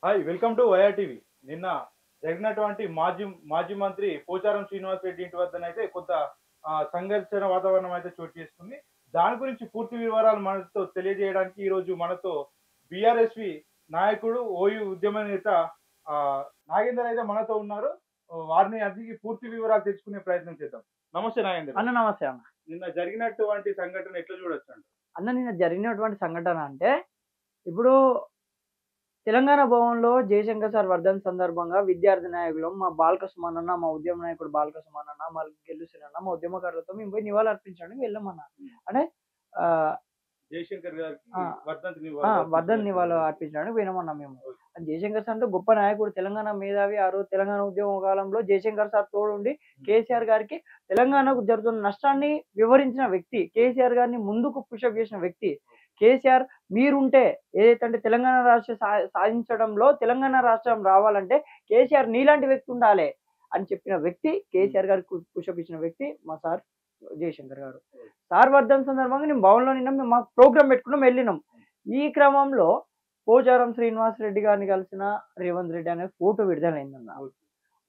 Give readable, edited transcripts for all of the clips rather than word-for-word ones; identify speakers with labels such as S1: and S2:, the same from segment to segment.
S1: Hi welcome to YR TV. నిన్న జరిగినటువంటి మాజీ మంత్రి పోచారం శ్రీనివాస్ రెడ్డి ఇంటి వద్దనైతే కొంత సంఘర్షణ వాతావరణం అయితే చోటు చేసుకుంది. దాని గురించి పూర్తి వివరాలు మనతో తెలియజేయడానికి ఈరోజు మనతో బీఆర్ఎస్వి నాయకుడు ఓయూ ఉద్యమ నేత నాగేందర్ అయితే మనతో ఉన్నారు. వారిని అడిగి పూర్తి వివరాలు తెలుసుకునే ప్రయత్నం చేద్దాం. నమస్తే నాగేందర్.
S2: అన్న నమస్తే అన్న.
S1: నిన్న జరిగినటువంటి సంఘటన ఎట్లా చూడొచ్చు అంట?
S2: అన్న నిన్న జరిగినటువంటి సంఘటన అంటే ఇప్పుడు తెలంగాణ భవన్‌లో జయశంకర్ సార్ వర్ధంతి సందర్భంగా విద్యార్థి నాయకులం మా బాల్క సుమన్ అన్న, మా ఉద్యమ నాయకుడు బాల్క సుమన్ అన్న, మా గెల్లుసిరి అన్న, మా ఉద్యమకారులతో మేము పోయి నివాళులర్పించడానికి వెళ్ళామన్న. అంటే ఆహ్,
S1: జయశంకర్ గారికి
S2: ఆ! వర్ధంతి నివాళులు అర్పించడానికి పోయినామన్న మేము. జయశంకర్ సార్ అంటే గొప్ప నాయకుడు, తెలంగాణ మేధావి. ఆ రోజు తెలంగాణ ఉద్యమ కాలంలో జయశంకర్ సార్ తోడుండి కేసీఆర్ గారికి తెలంగాణకు జరుగుతున్న నష్టాన్ని వివరించిన వ్యక్తి. కేసీఆర్ గారిని ముందుకు పుషప్ చేసిన వ్యక్తి. కేసీఆర్ మీరుంటే ఏదైతే అంటే తెలంగాణ రాష్ట్రం సాధించడంలో తెలంగాణ రాష్ట్రం రావాలంటే కేసీఆర్ నీలాంటి వ్యక్తి ఉండాలి అని చెప్పిన వ్యక్తి, కేసీఆర్ గారికి పుషప్ ఇచ్చిన వ్యక్తి మా సార్ జయశంకర్ గారు. సార్ వర్ధంతి సందర్భంగా నేను భవన్‌లో నిన్న మేము మాకు ప్రోగ్రామ్ పెట్టుకున్నాం, వెళ్ళినాం. ఈ క్రమంలో పోచారం శ్రీనివాస్ రెడ్డి గారిని కలిసిన రేవంత్ రెడ్డి అనే ఫోటో విడుదలైందన్న.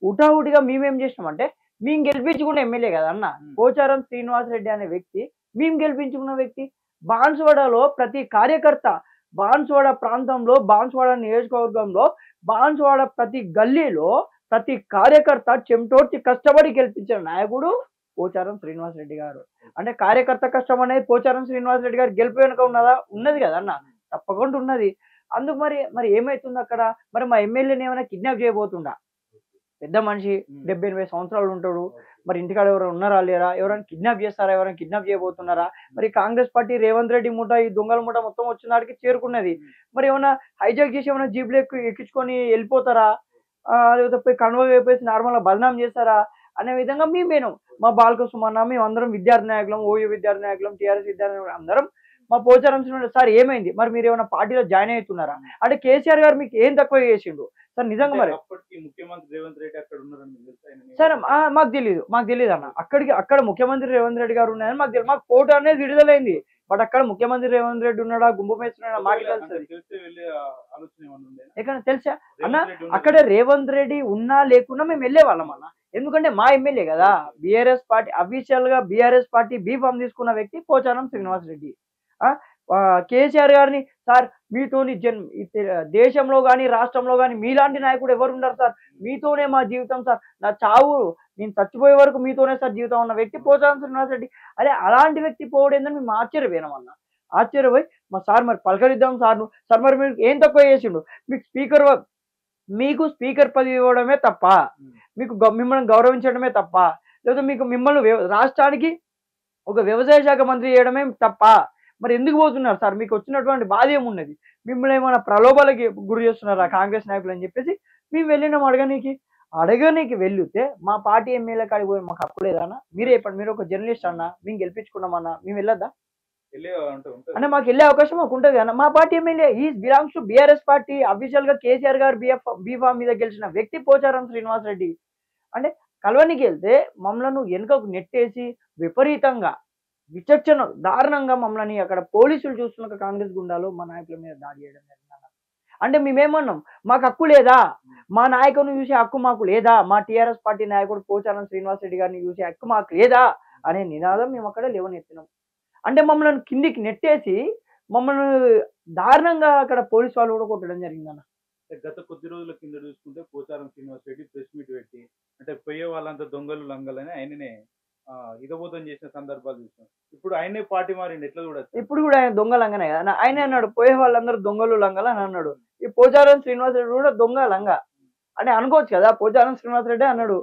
S2: హుటాహుటిగా మేమేం చేసినామంటే, మేము గెలిపించుకున్న ఎమ్మెల్యే కదా అన్న పోచారం శ్రీనివాస్ రెడ్డి అనే వ్యక్తి, మేము గెలిపించుకున్న వ్యక్తి. బాన్సువాడలో ప్రతి కార్యకర్త, బాన్సువాడ ప్రాంతంలో, బాన్సువాడ నియోజకవర్గంలో, బాన్సువాడ ప్రతి గల్లీలో ప్రతి కార్యకర్త చెమటోడ్చి కష్టపడి గెలిపించిన నాయకుడు పోచారం శ్రీనివాస్ రెడ్డి గారు. అంటే కార్యకర్త కష్టం అనేది పోచారం శ్రీనివాస్ రెడ్డి గారు గెలుపు వెనుక ఉన్నదా? ఉన్నది కదా అన్న, తప్పకుండా ఉన్నది. అందుకు మరి ఏమైతుంది అక్కడ? మరి మా ఎమ్మెల్యేని ఏమైనా కిడ్నాప్ చేయబోతుండా? పెద్ద మనిషి, 70-80 సంవత్సరాలు ఉంటాడు. మరి ఇంటికాడ ఎవరైనా ఉన్నారా లేరా? ఎవరైనా కిడ్నాప్ చేస్తారా? ఎవరైనా కిడ్నాప్ చేయబోతున్నారా? మరి కాంగ్రెస్ పార్టీ రేవంత్ రెడ్డి ముఠా, ఈ దొంగల ముఠా మొత్తం వచ్చిన నాటికి చేరుకున్నది. మరి ఏమైనా హైజాక్ చేసి ఏమైనా జీప్‌లో ఎక్కించుకొని వెళ్ళిపోతారా? లేకపోతే పోయి కన్వాయ్ వైపేసి నార్మల్‌గా బదనాం చేస్తారా? అనే విధంగా మేము పోయినాం. మా బాల్క సుమన్న, మేమందరం విద్యార్థి నాయకులం, ఓయూ విద్యార్థి నాయకులం, టీఆర్ఎస్ విద్యార్థి నాయకులం అందరం మా పోచారం శ్రీనివాస్ సార్ ఏమైంది? మరి మీరేమైనా పార్టీలో జాయిన్ అవుతున్నారా? అంటే కేసీఆర్ గారు మీకు ఏం తక్కువ చేసిండు? సార్ నిజంగా మరి
S1: అప్పటికి ముఖ్యమంత్రి రేవంత్ రెడ్డి అక్కడ ఉన్నారని మీకు తెలుసా?
S2: సార్ మాకు తెలీదు అన్న. అక్కడ ముఖ్యమంత్రి రేవంత్ రెడ్డి గారు ఉన్నారని మాకు తెలియదు. మాకు ఫోటో అనేది విడుదలైంది. బట్ అక్కడ ముఖ్యమంత్రి రేవంత్ రెడ్డి ఉన్నాడా, గుంపు మేస్తున్నాడా మాకు తెలుస్తుంది.
S1: తెలిస్తే వెళ్ళే ఆలోచన ఏమన్నా ఉండేనా?
S2: ఎక్కడ తెలుసా అన్న?
S1: రేవంత్ రెడ్డి
S2: అక్కడ రేవంత్ రెడ్డి ఉన్నా లేకున్నా మేము వెళ్ళే వాళ్ళం అన్న. ఎందుకంటే మా ఎమ్మెల్యే కదా. బీఆర్ఎస్ పార్టీ అఫీషియల్ గా బీఆర్ఎస్ పార్టీ బీఫామ్ తీసుకున్న వ్యక్తి పోచారం శ్రీనివాస్ రెడ్డి. కేసీఆర్ గారిని సార్ మీతోని దేశంలో కానీ రాష్ట్రంలో కానీ మీలాంటి నాయకుడు ఎవరు ఉండరు సార్, మీతోనే మా జీవితం సార్, నా చావు నేను చచ్చిపోయే వరకు మీతోనే సార్ జీవితం ఉన్న వ్యక్తి పోచారం శ్రీనివాస్ రెడ్డి. అదే అలాంటి వ్యక్తి పోవడేందని మేము ఆశ్చర్యపోయినామన్న. ఆశ్చర్యపోయి మా సార్ మరి పలకరిద్దాం సార్, సార్ మరి మీరు ఏం తక్కువ చేసిండు? మీకు స్పీకర్ పదవి ఇవ్వడమే తప్ప, మిమ్మల్ని గౌరవించడమే తప్ప, లేదా మిమ్మల్ని రాష్ట్రానికి ఒక వ్యవసాయ శాఖ మంత్రి చేయడమే తప్ప మరి ఎందుకు పోతున్నారు సార్? మీకు వచ్చినటువంటి బాధ ఏమున్నది? మిమ్మల్ని ఏమైనా ప్రలోభాలకి గురి చేస్తున్నారా కాంగ్రెస్ నాయకులు అని చెప్పేసి మేము వెళ్ళినాం అడగనీకి వెళ్తే మా పార్టీ ఎమ్మెల్యే కాడికి పోయి మాకు హక్కు లేదన్నా? మీరే చెప్పండి. మీరు ఒక జర్నలిస్ట్ అన్న, మేము గెలిపించుకున్నామన్నా, మేము వెళ్ళొద్దా? అంటే మాకు వెళ్ళే అవకాశం మాకు ఉంటుంది అన్న. మా party MLA belongs to BRS party. Official గా కేసీఆర్ గారు బీఫామ్ మీద గెలిచిన వ్యక్తి పోచారం శ్రీనివాస్ రెడ్డి. అంటే కలవనికి వెళ్తే మమ్మల్ని వెనుకకు నెట్టేసి విపరీతంగా విచక్షణ దారుణంగా మమ్మల్ని అక్కడ పోలీసులు చూస్తున్న కాంగ్రెస్ గుండాలు మా నాయకుల మీద దాడి చేయడం జరిగిందన్న. అంటే మేమేమన్నాం? మాకు హక్కు లేదా? మా నాయకుని చూసే హక్కు మాకు లేదా? మా టీఆర్ఎస్ పార్టీ నాయకుడు పోచారం శ్రీనివాస్ రెడ్డి గారిని చూసే హక్కు మాకు లేదా అనే నినాదం మేము అక్కడ లేవనెత్తినాం. అంటే మమ్మల్ని కిందికి నెట్టేసి మమ్మల్ని దారుణంగా అక్కడ పోలీసు వాళ్ళు కూడా కొట్టడం జరిగిందన్న.
S1: గత కొద్ది రోజుల కింద చూసుకుంటే పోచారం శ్రీనివాస్ రెడ్డి ప్రెస్ మీట్ పెట్టి అంటే పోయే వాళ్ళంతా దొంగలు లంగలని ఆయననే ఇదబోధం చేసిన సందర్భాలు చూసాం. ఇప్పుడు ఆయనే పార్టీ మారింది, ఎట్లా చూడొచ్చు?
S2: ఇప్పుడు కూడా ఆయన దొంగ లంగనే కదా ఆయన అన్నాడు, పోయే వాళ్ళందరూ దొంగలు లంగలు అని అన్నాడు. ఈ పోచారం శ్రీనివాస్ రెడ్డి కూడా దొంగ లంగ అంటే అనుకోవచ్చు కదా. పోచారం శ్రీనివాస్ రెడ్డి అన్నాడు,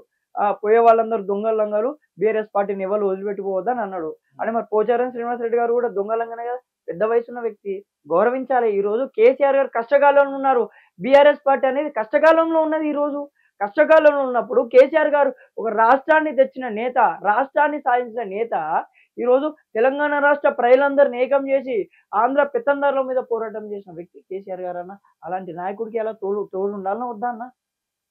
S2: పోయే వాళ్ళందరూ దొంగలు లంగలు, బీఆర్ఎస్ పార్టీని ఎవరు వదిలిపెట్టిపోవద్దని అన్నాడు. అంటే మరి పోచారం శ్రీనివాస్ రెడ్డి గారు కూడా దొంగ లంగనే కదా. పెద్ద వయసున్న వ్యక్తి, గౌరవించాలి. ఈ రోజు కేసీఆర్ గారు కష్టకాలంలో ఉన్నారు. బీఆర్ఎస్ పార్టీ అనేది కష్టకాలంలో ఉన్నది. ఈ రోజు కష్టకాలంలో ఉన్నప్పుడు కేసీఆర్ గారు ఒక రాష్ట్రాన్ని తెచ్చిన నేత, రాష్ట్రాన్ని సాధించిన నేత, ఈరోజు తెలంగాణ రాష్ట్ర ప్రజలందరినీ ఏకం చేసి ఆంధ్ర పెత్తందారుల మీద పోరాటం చేసిన వ్యక్తి కేసీఆర్ గారు అన్న. అలాంటి నాయకుడికి అలా తోడు ఉండాలన్నా వద్దా అన్న?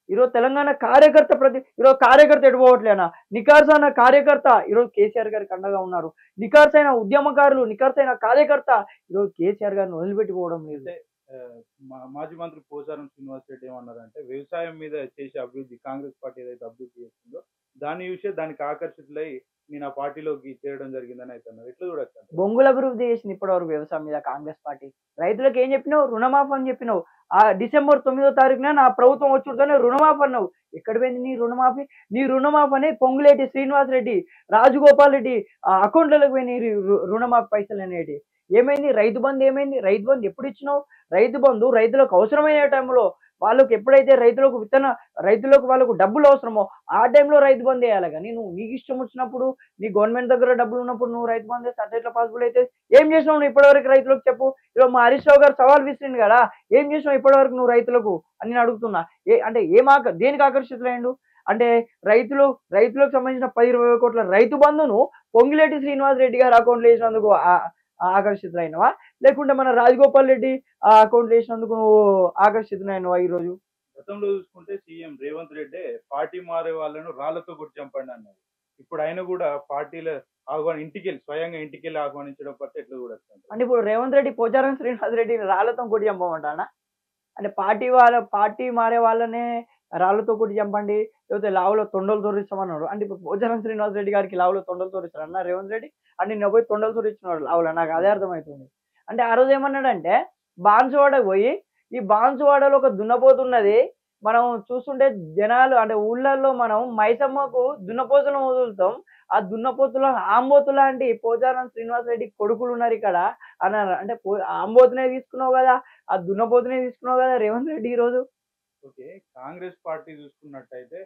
S2: ఈరోజు తెలంగాణ కార్యకర్త ఈరోజు కార్యకర్త ఎడిపోవట్లేనా? నికార్సైన కార్యకర్త ఈరోజు కేసీఆర్ గారికి అండగా ఉన్నారు. నికార్సైన ఉద్యమకారులు, నికార్సైన కార్యకర్త ఈరోజు కేసీఆర్ గారిని వదిలిపెట్టిపోవడం లేదు.
S1: మాజీ మంత్రి పోచారం శ్రీనివాస్ రెడ్డి ఏమన్నారంటే వ్యవసాయం మీద చేసే అభివృద్ధి కాంగ్రెస్ పార్టీ ఏదైతే అభివృద్ధి చేస్తుందో దాన్ని చూసే దానికి ఆకర్షితులై నేను ఆ పార్టీలోకి చేరడం జరిగిందని అయితే అన్నారు. ఎట్లా చూడొచ్చు అంటే
S2: బొంగుల అభివృద్ధి చేసింది ఇప్పటివరకు వ్యవసాయం మీద కాంగ్రెస్ పార్టీ. రైతులకు ఏం చెప్పినావు? రుణమాఫీ అని చెప్పినావు. ఆ డిసెంబర్ 9వ తారీఖున నా ప్రభుత్వం వచ్చుడుతోనే రుణమాఫీ అన్నావు. ఎక్కడ పోయింది నీ రుణమాఫీ? నీ రుణమాఫీ అని పొంగులేటి శ్రీనివాస్ రెడ్డి, రాజగోపాల్ రెడ్డి అకౌంట్లకు పోయి నీ రుణమాఫీ పైసలు అనేటి. ఏమైంది? రైతు బంధు ఏమైంది? రైతు బంధు ఎప్పుడు ఇచ్చినావు? రైతు బంధు రైతులకు అవసరమైన టైంలో, వాళ్ళకి ఎప్పుడైతే రైతులకు వాళ్ళకు డబ్బులు అవసరమో ఆ టైంలో రైతు బంధు వేయాలి. కానీ నువ్వు నీకు ఇష్టం వచ్చినప్పుడు, నీ గవర్నమెంట్ దగ్గర డబ్బులు ఉన్నప్పుడు నువ్వు రైతు బంధు చేస్తే అట్లా ఎట్లా పాసిబుల్ అయితే? ఏం చేసినావు నువ్వు ఇప్పటివరకు రైతులకు చెప్పు? ఇలా మా హరీష్ రావు గారు సవాల్ విసిరింది కదా, ఏం చేసినావు ఇప్పటివరకు నువ్వు రైతులకు అని నేను అడుగుతున్నా. అంటే దేనికి ఆకర్షితులైండు? అంటే రైతులకు సంబంధించిన 10-20 కోట్ల రైతు బంధును పొంగిలేటి శ్రీనివాస్ రెడ్డి గారు అకౌంట్లో వేసినందుకు ఆకర్షితులైనవా? లేకుంటే మన రాజగోపాల్ రెడ్డి ఆ అకౌంట్లో వేసినందుకు నువ్వు ఆకర్షితులైనవా ఈరోజు?
S1: గతంలో చూసుకుంటే సీఎం రేవంత్ రెడ్డి పార్టీ మారే వాళ్ళను రాళ్లతో కొట్టి చంపండి అన్నారు. ఇప్పుడు ఆయన కూడా పార్టీల స్వయంగా ఇంటికెళ్ళి ఆహ్వానించడం పట్ల ఎట్లా చూడొచ్చు అంటే
S2: అంటే ఇప్పుడు రేవంత్ రెడ్డి పోచారం శ్రీనివాస్ రెడ్డిని రాళ్లతో కొట్టి చంపమంటానా? అంటే పార్టీ మారే వాళ్ళనే రాళ్ళతో కొట్టి చంపండి, లేకపోతే లావులో తొండలు తోరిస్తామన్నాడు. అంటే ఇప్పుడు పోచారం శ్రీనివాస్ రెడ్డి గారికి లావులో తొండలు తోరిస్తారు అన్న రేవంత్ రెడ్డి? అంటే నేను పోయి తొండలు తోరిచ్చినాడు లావులో, నాకు అదే అర్థమవుతుంది. అంటే ఆ రోజు ఏమన్నాడంటే బాన్సువాడకు పోయి, ఈ బాన్సువాడలో ఒక దున్నపోతున్నది, మనం చూస్తుంటే జనాలు అంటే ఊళ్ళల్లో మనం మైసమ్మకు దున్నపోతులను వదులుతాం, ఆ దున్నపోతుల ఆంబోతు లాంటి పోచారం శ్రీనివాస్ రెడ్డి కొడుకులు ఉన్నారు ఇక్కడ అన్నారు. అంటే ఆంబోతునే తీసుకున్నావు కదా, ఆ దున్నపోతునే తీసుకున్నావు కదా రేవంత్ రెడ్డి ఈరోజు.
S1: ఓకే. కాంగ్రెస్ పార్టీ చూసుకున్నట్టయితే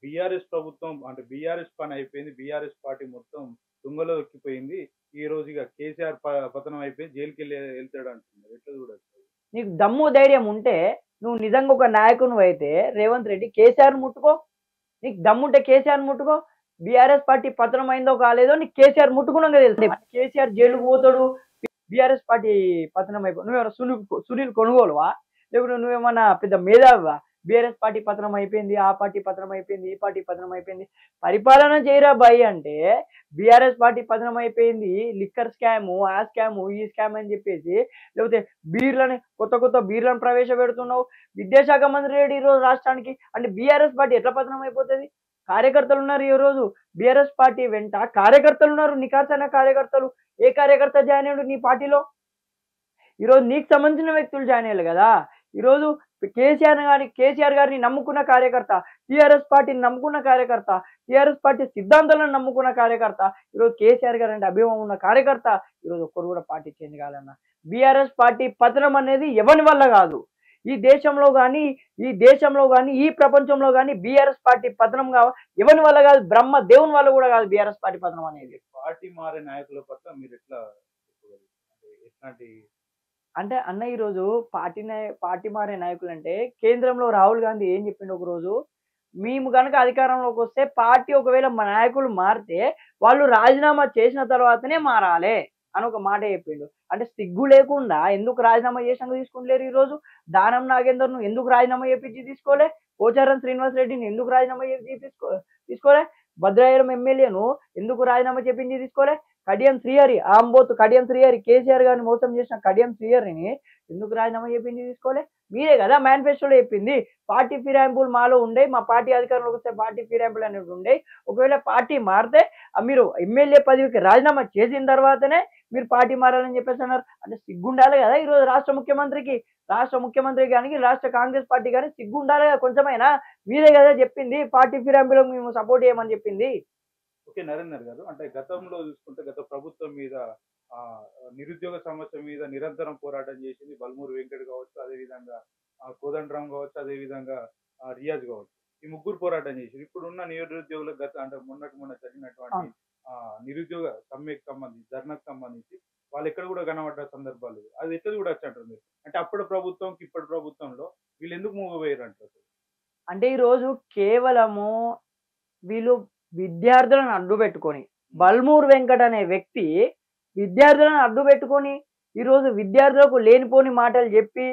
S1: బీఆర్ఎస్ ప్రభుత్వం అంటే బీఆర్ఎస్ పని అయిపోయింది. బీఆర్ఎస్ పార్టీ మొత్తం తుంగలో ఎక్కిపోయింది. ఈ రోజు ఇక కేసీఆర్ పతనం అయిపోయి జైలుకి వెళ్తాడు అంటున్నారు. ఎట్లా చూడొచ్చు?
S2: నీకు దమ్ము ధైర్యం ఉంటే, నువ్వు నిజంగా ఒక నాయకునివి అయితే రేవంత్ రెడ్డి కేసీఆర్ ముట్టుకో. నీకు దమ్ముంటే కేసీఆర్ ముట్టుకో. బీఆర్ఎస్ పార్టీ పతనం అయిందో కాలేదో నీకు కేసీఆర్ ముట్టుకున్నాక తెలుసు. కేసీఆర్ జైలుకు పోతాడు, బీఆర్ఎస్ పార్టీ పతనం అయిపో. నువ్వేమన్నా సునీల్ కొనుగోలువా? లేకుంటే నువ్వేమన్నా పెద్ద మేధావివా? బీఆర్ఎస్ పార్టీ పతనం అయిపోయింది, ఆ పార్టీ పతనం అయిపోయింది, ఈ పార్టీ పతనం అయిపోయింది. పరిపాలన చేయరా బాయ్ అంటే బీఆర్ఎస్ పార్టీ పతనం అయిపోయింది, లిక్కర్ స్కాము, ఆ స్కాము, ఈ స్కామ్ అని చెప్పేసి, లేకపోతే కొత్త బీర్లను ప్రవేశపెడుతున్నావు. విద్యాశాఖ మంత్రి రెడ్డి ఈరోజు రాష్ట్రానికి. అంటే బీఆర్ఎస్ పార్టీ ఎట్లా పతనం అయిపోతుంది? కార్యకర్తలు ఉన్నారు ఈరోజు బీఆర్ఎస్ పార్టీ వెంట, కార్యకర్తలు ఉన్నారు, నికార్సైన కార్యకర్తలు. ఏ కార్యకర్త జాయిన్ అయ్యాడు నీ పార్టీలో? ఈరోజు నీకు సంబంధించిన వ్యక్తులు జాయిన్ అయ్యారు కదా. ఈరోజు కేసీఆర్ గారిని నమ్ముకున్న కార్యకర్త, టీఆర్ఎస్ పార్టీని నమ్ముకున్న కార్యకర్త, టీఆర్ఎస్ పార్టీ సిద్ధాంతాలను నమ్ముకున్న కార్యకర్త, ఈరోజు కేసీఆర్ గారు అంటే అభిమానం ఉన్న కార్యకర్త ఈరోజు ఒక్కరు కూడా పార్టీ చేంజ్ కావాలన్న. బీఆర్ఎస్ పార్టీ పతనం అనేది ఎవరి వల్ల కాదు. ఈ దేశంలో కానీ ఈ ప్రపంచంలో కానీ బీఆర్ఎస్ పార్టీ పతనం ఎవరి వల్ల కాదు, బ్రహ్మ దేవుని వల్ల కూడా కాదు బీఆర్ఎస్ పార్టీ పతనం అనేది.
S1: పార్టీ మారే నాయకుల పట్ల మీరు ఎట్లాంటి
S2: అంటే అన్న ఈరోజు పార్టీ మారే నాయకులు అంటే కేంద్రంలో రాహుల్ గాంధీ ఏం చెప్పిండు ఒక రోజు, మేము కనుక అధికారంలోకి వస్తే పార్టీ ఒకవేళ మా నాయకులు మారితే వాళ్ళు రాజీనామా చేసిన తర్వాతనే మారాలి అని ఒక మాట చెప్పిండు. అంటే సిగ్గు లేకుండా ఎందుకు రాజీనామా చేసినాక తీసుకుంటలేరు? ఈరోజు దానం నాగేందర్ను ఎందుకు రాజీనామా చేపించి తీసుకోలే? పోచారం శ్రీనివాస్ రెడ్డిని ఎందుకు రాజీనామా చేసి తీసుకోలే? భద్రాచలం ఎమ్మెల్యేను ఎందుకు రాజీనామా చేపించి తీసుకోలే? కడియం శ్రీహరి కేసీఆర్ గారిని మోసం చేసిన కడియం శ్రీహరిని ఎందుకు రాజీనామా చెప్పింది తీసుకోలే? మీరే కదా మేనిఫెస్టోలో చెప్పింది పార్టీ ఫిరాయింపులు మాలో ఉండే, మా పార్టీ అధికారంలోకి వస్తే పార్టీ ఫిరాయింపులు అనేవి ఉండే, ఒకవేళ పార్టీ మారితే మీరు ఎమ్మెల్యే పదవికి రాజీనామా చేసిన తర్వాతనే మీరు పార్టీ మారాలని చెప్పేసి అన్నారు. అంటే సిగ్గుండాలి కదా ఈరోజు రాష్ట్ర ముఖ్యమంత్రి కానీ రాష్ట్ర కాంగ్రెస్ పార్టీ కానీ సిగ్గుండాలి కదా కొంచెమైనా. మీరే కదా చెప్పింది పార్టీ ఫిరాయింపులకు మేము సపోర్ట్ చేయమని చెప్పింది.
S1: ఓకే నరేందర్ గారు, అంటే గతంలో చూసుకుంటే గత ప్రభుత్వం మీద నిరుద్యోగ సమస్య మీద నిరంతరం పోరాటం చేసింది బల్మూరు వెంకట్ కావచ్చు, అదేవిధంగా కోదండరాం కావచ్చు, అదేవిధంగా రియాజ్ కావచ్చు. ఈ ముగ్గురు పోరాటం చేసి ఇప్పుడున్న నిరుద్యోగులకు అంటే మొన్న జరిగినటువంటి నిరుద్యోగ సమ్మెకు సంబంధించి ధర్నాకు సంబంధించి వాళ్ళు ఎక్కడ కూడా కనబడ్డ సందర్భాలు అది ఎక్కడ కూడా వచ్చి అంటే అప్పటి ప్రభుత్వంకి ఇప్పటి ప్రభుత్వంలో వీళ్ళు ఎందుకు మూగపోయారు అంటారు?
S2: అంటే ఈరోజు కేవలము వీళ్ళు విద్యార్థులను అడ్డు పెట్టుకొని, బల్మూరు వెంకట్ అనే వ్యక్తి విద్యార్థులను అడ్డు పెట్టుకొని ఈరోజు విద్యార్థులకు లేనిపోని మాటలు చెప్పి,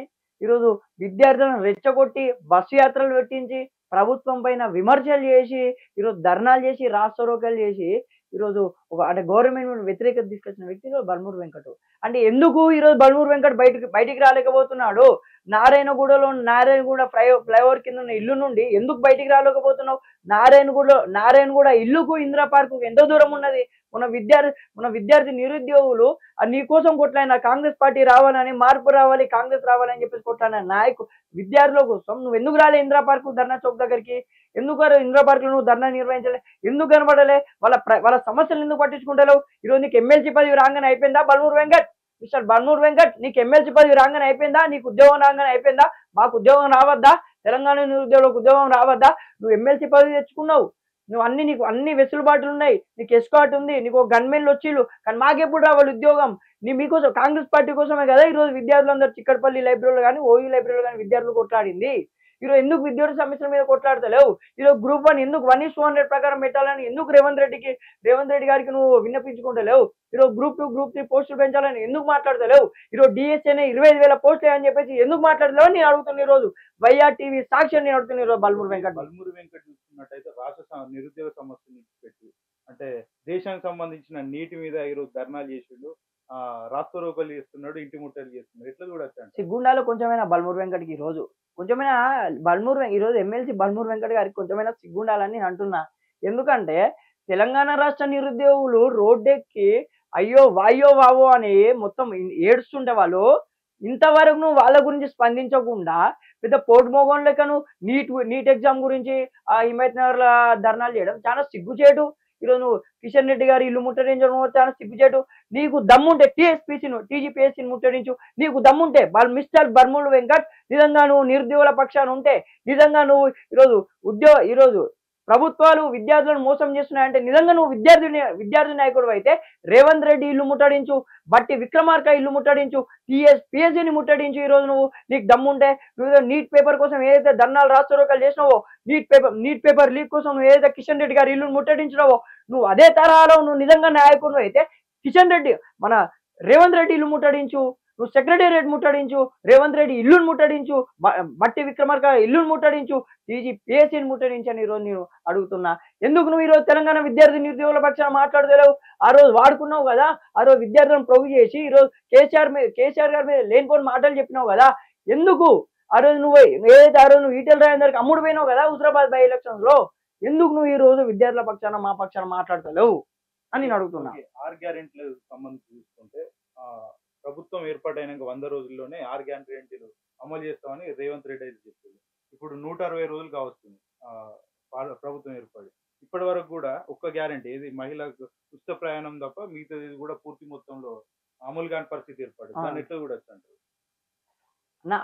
S2: ఈరోజు విద్యార్థులను రెచ్చగొట్టి బస్సు యాత్రలు పెట్టించి, ప్రభుత్వం పైన విమర్శలు చేసి, ఈరోజు ధర్నాలు చేసి, రాస్తారోకలు చేసి, ఈరోజు ఒక అంటే గవర్నమెంట్ వ్యతిరేకత తీసుకొచ్చిన వ్యక్తి ఈరోజు బల్మూరు వెంకట్. అంటే ఎందుకు ఈరోజు బల్మూరు వెంకట్ బయటికి రాలేకపోతున్నాడు? నారాయణగూడ ఫ్లైఓవర్ కింద ఉన్న ఇల్లు నుండి ఎందుకు బయటికి రాలేకపోతున్నావు? నారాయణగూడ ఇల్లుకు ఇందిరా పార్కు ఎంత దూరం ఉన్నది? మన విద్యార్థి నిరుద్యోగులు నీ కోసం కొట్లాడిన కాంగ్రెస్ పార్టీ రావాలని, మార్పు రావాలి, కాంగ్రెస్ రావాలని చెప్పేసి కొట్లాడిన విద్యార్థుల కోసం నువ్వు ఎందుకు రాలే ఇందిరా పార్కు ధర్నా చౌక్ దగ్గరికి? ఎందుకు ఇందిరా పార్క్ లో నువ్వు ధర్నా నిర్వహించలే? ఎందుకు కనబడలే? వాళ్ళ సమస్యలు ఎందుకు పట్టించుకుంటలేవు? ఈరోజు నీకు ఎమ్మెల్సీ పదవి రాగానే అయిపోయిందా బల్మూరు వెంకట్? మిస్టర్ బల్మూరు వెంకట్, నీకు ఎమ్మెల్సీ పదవి రాగానే అయిపోయిందా? నీకు ఉద్యోగం రాగానే అయిపోయిందా? మాకు ఉద్యోగం రావద్దా? తెలంగాణ నిరుద్యోగులకు ఉద్యోగం రావద్దా? నువ్వు ఎమ్మెల్సీ పదవి తెచ్చుకున్నావు, నీకు అన్ని వెసులుబాటులు ఉన్నాయి, నీకు ఎస్కాట్ ఉంది, నీకు గన్మెన్లు వచ్చిళ్ళు, కానీ మాకెప్పుడు రావాలి ఉద్యోగం? మీకోసం కాంగ్రెస్ పార్టీ కోసమే కదా ఈరోజు విద్యార్థులందరూ చిక్కడపల్లి లైబ్రరీలో కానీ, ఓయూ లైబ్రరీలో కానీ విద్యార్థులు కొట్లాడింది. ఈరోజు ఎందుకు విద్యార్థి సమస్యల మీద కొట్లాడతలేవు? ఈరోజు గ్రూప్ 1 ఎందుకు 1:100 ప్రకారం పెట్టాలని ఎందుకు రేవంత్ రెడ్డి గారికి నువ్వు విన్నపించుకుంటలేవు? ఈరోజు గ్రూప్ 2, గ్రూప్ 3 పోస్టులు పెంచాలని ఎందుకు మాట్లాడతలేవు? ఈరోజు డిఎస్ఏనే 25,000 పోస్టులు అని చెప్పేసి ఎందుకు మాట్లాడలేవు? నేను అడుగుతున్నా ఈరోజు వైఆర్ టీవీ సాక్షి నేను అడుగుతున్నా ఈరోజు బల్మూరు వెంకట్
S1: చూసుకున్నట్టయితే రాష్ట్ర నిరుద్యోగ సమస్యని పెట్టి అంటే దేశానికి సంబంధించిన నీటి మీద ఈరోజు ధర్నాలు చేసిండు, రాష్ట్ర రోకలు చేస్తున్నాడు, ఇంటి ముట్టలు చేస్తున్నాడు. ఎట్లా చూడొచ్చు అంటే
S2: సిగ్గుండాలో కొంచెమైనా బల్మూరు వెంకట్కి ఈరోజు ఈరోజు ఎమ్మెల్సీ బల్మూరు వెంకట్ గారికి కొంచెమైనా సిగ్గుండాలని నేను అంటున్నా. ఎందుకంటే తెలంగాణ రాష్ట్ర నిరుద్యోగులు రోడ్డెక్కి అయ్యో వాయ్యో వావో అని మొత్తం ఏడుస్తుంటే వాళ్ళు ఇంతవరకు నువ్వు వాళ్ళ గురించి స్పందించకుండా పెద్ద పోటుమోగం లెక్క నువ్వు నీట్ ఎగ్జామ్ గురించి హిమాయత్ నగర్ ధర్నాలు చేయడం చాలా సిగ్గుచేటు. ఈరోజు నువ్వు కిషన్ రెడ్డి గారి ఇల్లు ముట్టడించడం చాలా సిగ్గుచేటు. నీకు దమ్ముంటే టీజీపీఎస్సీని ముట్టడించు. నీకు దమ్ముంటే మిస్టర్ బల్మూరు వెంకట్ నిజంగా నువ్వు నిరుద్యోగుల పక్షాన ఉంటే, నిజంగా నువ్వు ఈరోజు ప్రభుత్వాలు విద్యార్థులను మోసం చేస్తున్నాయంటే నిజంగా నువ్వు విద్యార్థి నాయకుడు అయితే రేవంత్ రెడ్డి ఇల్లు ముట్టడించు, బట్టి విక్రమార్క ఇల్లు ముట్టడించు, పిఎస్సీని ముట్టడించు. ఈరోజు నువ్వు నీకు దమ్ముంటే నువ్వు నీట్ పేపర్ కోసం ఏదైతే ధర్నాలు రాష్ట్రోకలు చేసినావో, నీట్ పేపర్ లీక్ కోసం నువ్వు ఏదైతే కిషన్ రెడ్డి గారి ఇల్లు ముట్టడించినావో, నువ్వు అదే తరహాలో నువ్వు నిజంగా నాయకుడు అయితే మన రేవంత్ రెడ్డి ఇల్లు ముట్టడించు, నువ్వు సెక్రటేరియట్ ముట్టడించు, రేవంత్ రెడ్డి ఇల్లును ముట్టడించు, బట్టి విక్రమార్క ఇల్లును ముట్టడించు, టీజీపీఎస్సీని ముట్టడించని ఈరోజు నేను అడుగుతున్నా. ఎందుకు నువ్వు ఈరోజు తెలంగాణ విద్యార్థి నిరుద్యోగుల పక్షాన మాట్లాడలేవు? ఆ రోజు వాడుకున్నావు కదా, ఆ రోజు విద్యార్థులను ప్రొవ్వు చేసి ఈరోజు కేసీఆర్ గారి మీద లేనిపోని మాటలు చెప్పినావు కదా. ఎందుకు ఆ రోజు నువ్వు ఈటెల రాజేందర్కి అమ్ముడు పోయినావు కదా హుజరాబాద్ బై ఎలక్షన్స్ లో? ఎందుకు నువ్వు ఈ రోజు విద్యార్థుల పక్షాన మా పక్షాన మాట్లాడతలేవు అని నేను అడుగుతున్నా.
S1: 6 గ్యారెంటీలకు సంబంధించి చూసుకుంటే ప్రభుత్వం ఏర్పాటైనాక 100 రోజుల్లోనే 6 గ్యారెంటీలు అమలు చేస్తామని రేవంత్ రెడ్డి అయితే చెప్పింది. ఇప్పుడు 160 రోజులు కావస్తుంది ప్రభుత్వం ఏర్పడి. ఇప్పటి వరకు కూడా ఒక్క గ్యారెంటీ ఏది మహిళలకు ఉచిత ప్రయాణం తప్ప మిగతాది కూడా పూర్తి మొత్తంలో అమలు కాని పరిస్థితి ఏర్పడింది. దాన్ని ఎట్లా చూడొచ్చు అంటారు?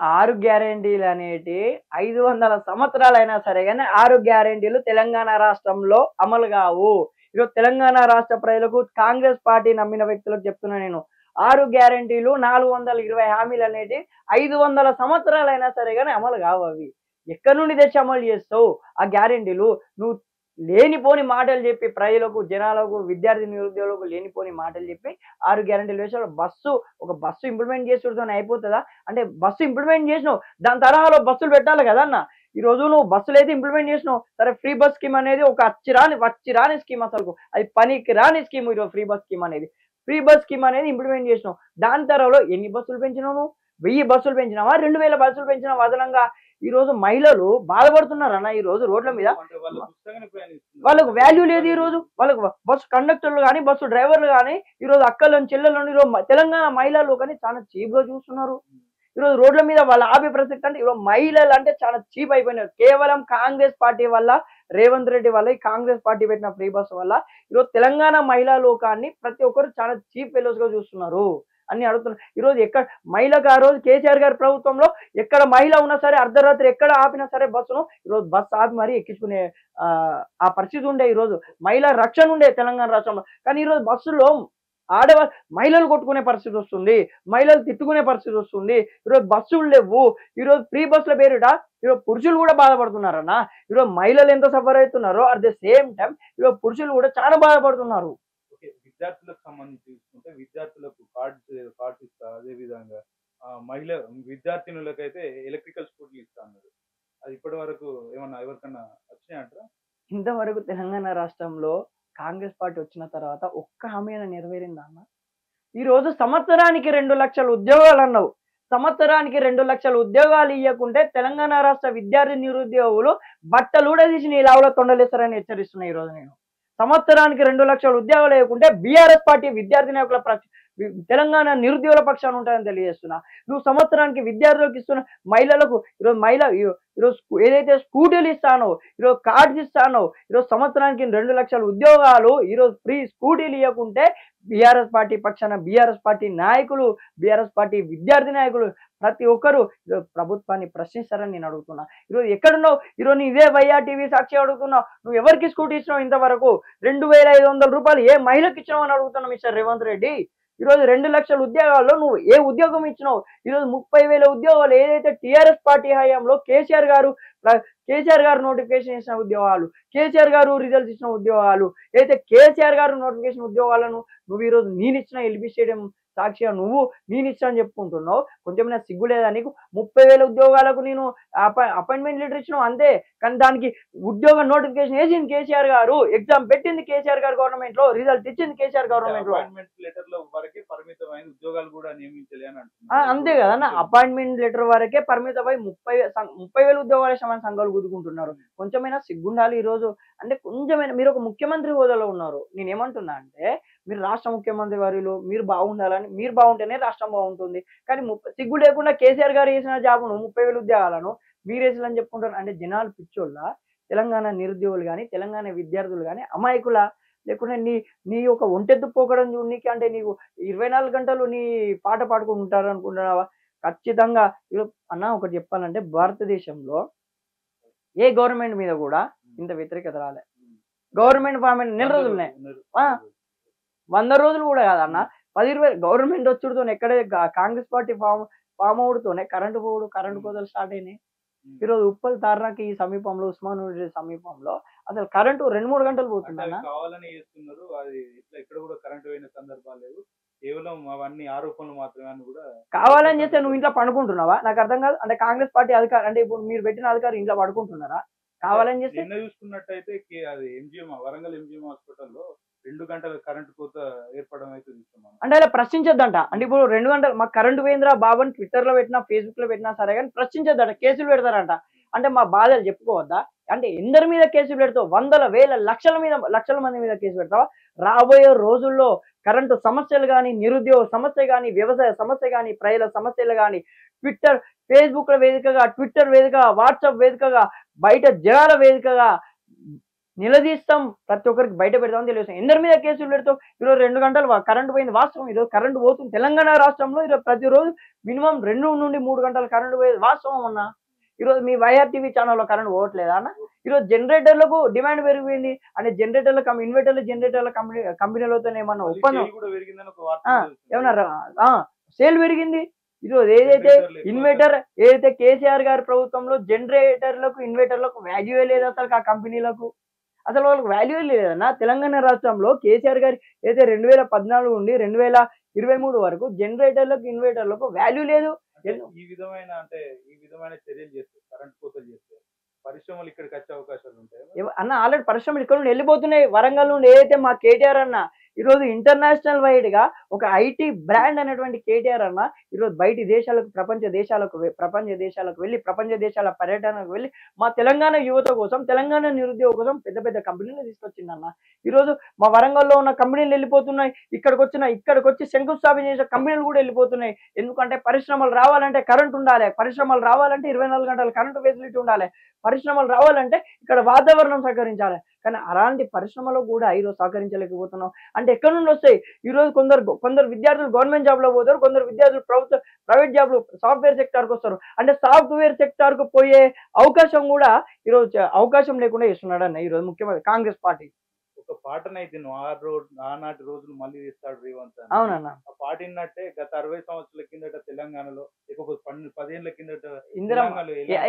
S2: 6 గ్యారెంటీలు అనేటి 500 సంవత్సరాలైనా సరే కానీ 6 గ్యారెంటీలు తెలంగాణ రాష్ట్రంలో అమలు కావు. ఈరోజు తెలంగాణ రాష్ట్ర ప్రజలకు కాంగ్రెస్ పార్టీ నమ్మిన వ్యక్తులకు చెప్తున్నా నేను, 6 గ్యారెంటీలు 420 హామీలు అనేటి 500 సంవత్సరాలైనా సరే కానీ అమలు కావు. అవి ఎక్కడి నుండి తెచ్చి అమలు చేస్తావు ఆ గ్యారెంటీలు? నువ్వు లేనిపోని మాటలు చెప్పి ప్రజలకు, జనాలకు, విద్యార్థి నిరుద్యోగులకు లేనిపోని మాటలు చెప్పి 6 గ్యారెంటీలు వేసాడు. ఒక బస్సు ఇంప్లిమెంట్ చేసుడుతో అయిపోతుందా? అంటే బస్సు ఇంప్లిమెంట్ చేసినావు, దాని తరహాలో బస్సులు పెట్టాలి కదా అన్న. ఈ రోజు నువ్వు బస్సులు అయితే ఇంప్లిమెంట్ చేసినావు, సరే ఫ్రీ బస్ స్కీమ్ అనేది ఒక వచ్చిరాని స్కీమ్, అసలు అది పనికి రాని స్కీమ్. ఈరోజు ఫ్రీ బస్ స్కీమ్ అనేది ఇంప్లిమెంట్ చేసినావు. దాని తరహాలో ఎన్ని బస్సులు పెంచినావు నువ్వు? 1000 బస్సులు పెంచినావా? 2000 బస్సులు పెంచినావా? అదనంగా ఈ రోజు మహిళలు బాధపడుతున్నారు అన్న. ఈ రోజు రోడ్ల మీద వాళ్ళకు వాల్యూ లేదు. ఈ రోజు వాళ్ళకు బస్సు కండక్టర్లు కానీ, బస్సు డ్రైవర్లు కానీ, ఈ రోజు అక్కలను చెల్లెలను ఈరోజు తెలంగాణ మహిళలు కానీ చాలా చీప్ గా చూస్తున్నారు. ఈరోజు రోడ్ల మీద వాళ్ళ ఆపే ప్రసక్తి అంటే ఈరోజు మహిళలు అంటే చాలా చీప్ అయిపోయినారు. కేవలం కాంగ్రెస్ పార్టీ వల్ల, రేవంత్ రెడ్డి వల్ల, ఈ కాంగ్రెస్ పార్టీ పెట్టిన ఫ్రీ బస్ వల్ల ఈరోజు తెలంగాణ మహిళా లోకాన్ని ప్రతి ఒక్కరు చాలా చీప్ ఫెలోస్ గా చూస్తున్నారు అని అడుగుతున్నారు. ఈరోజు ఎక్కడ మహిళకు ఆ రోజు కేసీఆర్ గారి ప్రభుత్వంలో ఎక్కడ మహిళ ఉన్నా సరే అర్ధరాత్రి ఎక్కడ ఆపినా సరే బస్సును ఈరోజు బస్సు ఆపి మరీ ఎక్కించుకునే ఆ పరిస్థితి ఉండే. ఈరోజు మహిళా రక్షణ ఉండే తెలంగాణ రాష్ట్రంలో. కానీ ఈరోజు బస్సులో ఆడవాళ్ళు మహిళలు కొట్టుకునే పరిస్థితి వస్తుంది, మహిళలు తిట్టుకునే పరిస్థితి వస్తుంది. ఈరోజు బస్సులు లేవు. ఈరోజు ఫ్రీ బస్సుల పేరిట ఈరోజు పురుషులు కూడా బాధపడుతున్నారన్న. ఈరోజు మహిళలు ఎంత సఫర్ అవుతున్నారో అట్ ద సేమ్ టైం ఈరోజు పురుషులు కూడా చాలా బాధపడుతున్నారు.
S1: విద్యార్థులకు సంబంధించి చూసుకుంటే విద్యార్థులకు కార్డ్స్ ఇస్తా, అదే విధంగా విద్యార్థినులకైతే ఎలక్ట్రికల్ స్కూటీలు ఇస్తా అన్నారు. అది ఇప్పటి వరకు ఏమన్నా ఎవరికన్నా వచ్చినాయంటారా?
S2: ఇంతవరకు తెలంగాణ రాష్ట్రంలో కాంగ్రెస్ పార్టీ వచ్చిన తర్వాత ఒక్క హామీ అయినా నెరవేరిందా అన్న? ఈ రోజు సంవత్సరానికి 2 లక్షల ఉద్యోగాలు అన్నావు. సంవత్సరానికి 2 లక్షల ఉద్యోగాలు ఇవ్వకుంటే తెలంగాణ రాష్ట్ర విద్యార్థి నిరుద్యోగులు బట్టలు కూడా తీసి నీ లావులో తొండలేస్తారని హెచ్చరిస్తున్నా ఈ రోజు నేను. సంవత్సరానికి 2 లక్షల ఉద్యోగాలు ఇవ్వకుంటే బీఆర్ఎస్ పార్టీ విద్యార్థి నాయకుల తెలంగాణ నిరుద్యోగుల పక్షాన ఉంటాయని తెలియజేస్తున్నా. నువ్వు సంవత్సరానికి విద్యార్థులకు ఇస్తున్న మహిళలకు ఈరోజు ఏదైతే స్కూటీలు ఇస్తానో, ఈరోజు కార్డ్స్ ఇస్తానో, ఈరోజు సంవత్సరానికి 2 లక్షల ఉద్యోగాలు, ఈరోజు ఫ్రీ స్కూటీలు ఇవ్వకుంటే బీఆర్ఎస్ పార్టీ పక్షాన బీఆర్ఎస్ పార్టీ నాయకులు, బీఆర్ఎస్ పార్టీ విద్యార్థి నాయకులు ప్రతి ఒక్కరు ఈరోజు ప్రభుత్వాన్ని ప్రశ్నిస్తారని నేను అడుగుతున్నా. ఈరోజు ఎక్కడున్నావు? ఈరోజు నీ ఇదే వైఆర్ టీవీ సాక్షి అడుగుతున్నావు. నువ్వు ఎవరికి స్కూటీ ఇచ్చినావు ఇంతవరకు? 2,500 రూపాయలు ఏ మహిళకి ఇచ్చినావు అని అడుగుతున్నా మిస్టర్ రేవంత్ రెడ్డి. ఈరోజు 2 లక్షల ఉద్యోగాల్లో నువ్వు ఏ ఉద్యోగం ఇచ్చినావు? ఈరోజు 30,000 ఉద్యోగాలు ఏదైతే టీఆర్ఎస్ పార్టీ హయాంలో కేసీఆర్ గారు నోటిఫికేషన్ ఇచ్చిన ఉద్యోగాలు, కేసీఆర్ గారు రిజల్ట్స్ ఇచ్చిన ఉద్యోగాలు, అయితే కేసీఆర్ గారు నోటిఫికేషన్ ఉద్యోగాలను నువ్వు ఈరోజు నేను ఇచ్చిన ఎల్బీ స్టేడియం సాక్షిగా నువ్వు నేను ఇచ్చిన అని చెప్పుకుంటున్నావు. కొంచెం సిగ్గు లేదా నీకు? 30,000 ఉద్యోగాలకు నేను అపాయింట్మెంట్ లెటర్ ఇచ్చినావు అంతే, కానీ దానికి ఉద్యోగ నోటిఫికేషన్ వేసింది కేసీఆర్ గారు, ఎగ్జామ్ పెట్టింది కేసీఆర్ గారు గవర్నమెంట్ లో, రిజల్ట్ ఇచ్చింది కేసీఆర్ గవర్నమెంట్ లో.
S1: ఉద్యోగాలు కూడా నియమించలే అని
S2: అంతే కదా, అపాయింట్మెంట్ లెటర్ వరకే పరిమితమై 30,000 ఉద్యోగాల సంఘాలు గుద్దుకుంటున్నారు. కొంచెమైనా సిగ్గుండాలి ఈ రోజు. అంటే కొంచెమైనా మీరు ఒక ముఖ్యమంత్రి హోదాలో ఉన్నారు. నేనేమంటున్నా అంటే మీరు రాష్ట్ర ముఖ్యమంత్రి వారిలో మీరు బాగుండాలని, మీరు బాగుంటేనే రాష్ట్రం బాగుంటుంది. కానీ సిగ్గు లేకుండా కేసీఆర్ గారు వేసిన జాబును 30,000 ఉద్యోగాలను మీరేసాలని చెప్పుకుంటారు. అంటే జనాలు పిచ్చోళ్ళ? తెలంగాణ నిరుద్యోగులు కానీ, తెలంగాణ విద్యార్థులు కానీ అమాయకుల? లేకుంటే నీ ఒక ఒంటెద్దు పోకడం చూడనీకి, అంటే నీకు 24 గంటలు నీ పాట పాడుకుని ఉంటారు అనుకుంటున్నావా? ఖచ్చితంగా అన్న ఒకటి చెప్పాలంటే భారతదేశంలో ఏ గవర్నమెంట్ మీద కూడా ఇంత వ్యతిరేకత రాలే. గవర్నమెంట్ ఫామ్ 4 రోజులున్నాయి, 100 రోజులు కూడా కాదన్న, 10-20 గవర్నమెంట్ వచ్చుడుతో ఎక్కడే కాంగ్రెస్ పార్టీ ఫామ్ అవుడుతోనే కరెంటు పోవుడు, కరెంటు కోతలు స్టార్ట్ అయినాయి. ఈరోజు ఉప్పల్ తార్నాకి ఈ సమీపంలో, ఉస్మాన్ సమీపంలో అసలు కరెంటు 2-3 గంటలు పోతుందన్న.
S1: కావాలని చేస్తున్నారు. అది ఇక్కడ కూడా కరెంటు పోయిన సందర్భాలు లేవు, కేవలం అవన్నీ ఆరోపణలు మాత్రమే అని కూడా.
S2: కావాలని చేస్తే నువ్వు ఇంట్లో పడుకుంటున్నావా? నాకు అర్థం కాదు. అంటే కాంగ్రెస్ పార్టీ అధికారం, అంటే ఇప్పుడు మీరు పెట్టిన అధికారం ఇంట్లో పడుకుంటున్నారా? కావాలని చేస్తే
S1: నిన్న చూసుకున్నట్టయితే అది వరంగల్ ఎంజిఎం హాస్పిటల్లో 2 గంటల కరెంటు కోత ఏర్పడడం అయితే చూస్తున్నాం.
S2: అంటే అలా ప్రశ్నించొద్దంట. అంటే ఇప్పుడు 2 గంటలు మాకు కరెంటు పోయిందిరా బాబు అని ట్విట్టర్ లో పెట్టినా, ఫేస్బుక్ లో పెట్టినా సరే కానీ ప్రశ్నించొద్దంట, కేసులు పెడతారంట. అంటే మా బాధలు చెప్పుకోవద్దా? అంటే ఎందరి మీద కేసులు పెడతావు? వందల వేల లక్షల మంది మీద కేసు పెడతావా? రాబోయే రోజుల్లో కరెంటు సమస్యలు కానీ, నిరుద్యోగ సమస్య కానీ, వ్యవసాయ సమస్య కానీ, ప్రజల సమస్యలు కానీ ఫేస్బుక్ వేదికగా, ట్విట్టర్ వేదికగా, వాట్సాప్ వేదికగా, బయట జనాల వేదికగా నిలదీస్తాం. ప్రతి ఒక్కరికి బయట పెడతామని తెలియదు. ఎందరి మీద కేసులు పెడతావు? ఈరోజు 2 గంటలు కరెంటు పోయింది వాస్తవం. ఈరోజు కరెంటు పోతుంది తెలంగాణ రాష్ట్రంలో. ఈరోజు ప్రతిరోజు మినిమం 2 నుండి 3 గంటలు కరెంటు పోయేది వాస్తవం అన్న. ఈరోజు మీ వైఆర్ టీవీ ఛానల్లో కరెంట్ పోవట్లేదా అన్న? ఈరోజు జనరేటర్లకు డిమాండ్ పెరిగిపోయింది. అంటే జనరేటర్ల కంపెనీలతో ఏమన్నా ఒప్పందం ఏమన్నా సేల్ పెరిగింది. ఈరోజు ఏదైతే కేసీఆర్ గారి ప్రభుత్వంలో జనరేటర్లకు, ఇన్వర్టర్లకు వాల్యూ లేదు అసలు. ఆ కంపెనీలకు అసలు వాళ్ళకి వాల్యూ లేదన్న. తెలంగాణ రాష్ట్రంలో కేసీఆర్ గారి అయితే 2014 నుండి 2023 వరకు జనరేటర్లకు, ఇన్వర్టర్లకు వాల్యూ లేదు.
S1: ఈ విధమైన చర్యలు చేస్తే, కరెంట్ కోతలు చేస్తే పరిశ్రమలు ఇక్కడికి వచ్చే అవకాశాలు ఉంటాయి
S2: అన్న. ఆల్రెడీ పరిశ్రమలు ఇక్కడ నుండి వెళ్ళిపోతున్నాయి. వరంగల్ నుండి ఏదైతే మా కేటీఆర్ అన్న ఈరోజు ఇంటర్నేషనల్ వైడ్ గా ఒక ఐటీ బ్రాండ్ అనేటువంటి కేటీఆర్ అన్న ఈరోజు బయటి దేశాలకు, ప్రపంచ దేశాలకు వెళ్ళి, ప్రపంచ దేశాల పర్యటనకు వెళ్ళి మా తెలంగాణ యువత కోసం, తెలంగాణ నిరుద్యోగ కోసం పెద్ద పెద్ద కంపెనీలు తీసుకొచ్చిందన్న. ఈరోజు మా వరంగల్లో ఉన్న కంపెనీలు వెళ్ళిపోతున్నాయి. ఇక్కడికి వచ్చి శంకుస్థాపన చేసిన కంపెనీలు కూడా వెళ్ళిపోతున్నాయి. ఎందుకంటే పరిశ్రమలు రావాలంటే కరెంట్ ఉండాలి, పరిశ్రమలు రావాలంటే 24 గంటల కరెంటు ఫెసిలిటీ ఉండాలి, పరిశ్రమలు రావాలంటే ఇక్కడ వాతావరణం సహకరించాలి. కానీ అలాంటి పరిశ్రమలో కూడా ఈరోజు సహకరించలేకపోతున్నాం. అంటే ఎక్కడి నుండి వస్తాయి? ఈరోజు కొందరు విద్యార్థులు గవర్నమెంట్ జాబ్ లో పోతారు, కొందరు విద్యార్థులు ప్రైవేట్ జాబ్లు సాఫ్ట్వేర్ సెక్టార్కి వస్తారు. అంటే సాఫ్ట్వేర్ సెక్టార్ కు పోయే అవకాశం కూడా ఈరోజు అవకాశం లేకుండా చేస్తున్నాడు అన్న ఈరోజు ముఖ్యమంత్రి కాంగ్రెస్ పార్టీ.
S1: ఒక పాటనైతే ఆనాటి రోజులు మళ్ళీ తీస్తాడు రేవంత్.
S2: అవునన్న.
S1: ఆ పాట విన్నట్టే గత 60 సంవత్సరాల కిందట తెలంగాణలో, 10 ఏళ్ల కిందట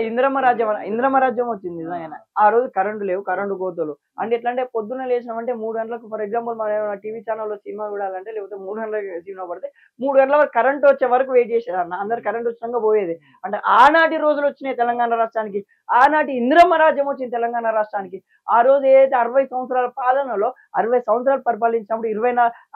S2: ఇందిరమ్మ రాజ్యం వచ్చింది నిజంగా. ఆ రోజు కరెంటు లేవు, కరెంటు కోతలు. అంటే ఎట్లా అంటే పొద్దున్న లేచినామంటే 3 గంటలకు, ఫర్ ఎగ్జాంపుల్ మన టీవీ ఛానల్లో సినిమా చూడాలంటే, లేకపోతే 3 గంటలకు సినిమా పడితే 3 గంటల వరకు కరెంట్ వచ్చే వరకు వెయిట్ చేసేదన్న. అందరు కరెంట్ వచ్చినాక పోయేది. అంటే ఆనాటి రోజులు వచ్చినాయి తెలంగాణ రాష్ట్రానికి. ఆనాటి ఇందిరమ్మ రాజ్యం వచ్చింది తెలంగాణ రాష్ట్రానికి. ఆ రోజు ఏదైతే 60 సంవత్సరాల పాలన పరిపాలనలో 60 సంవత్సరాలు పరిపాలించినప్పుడు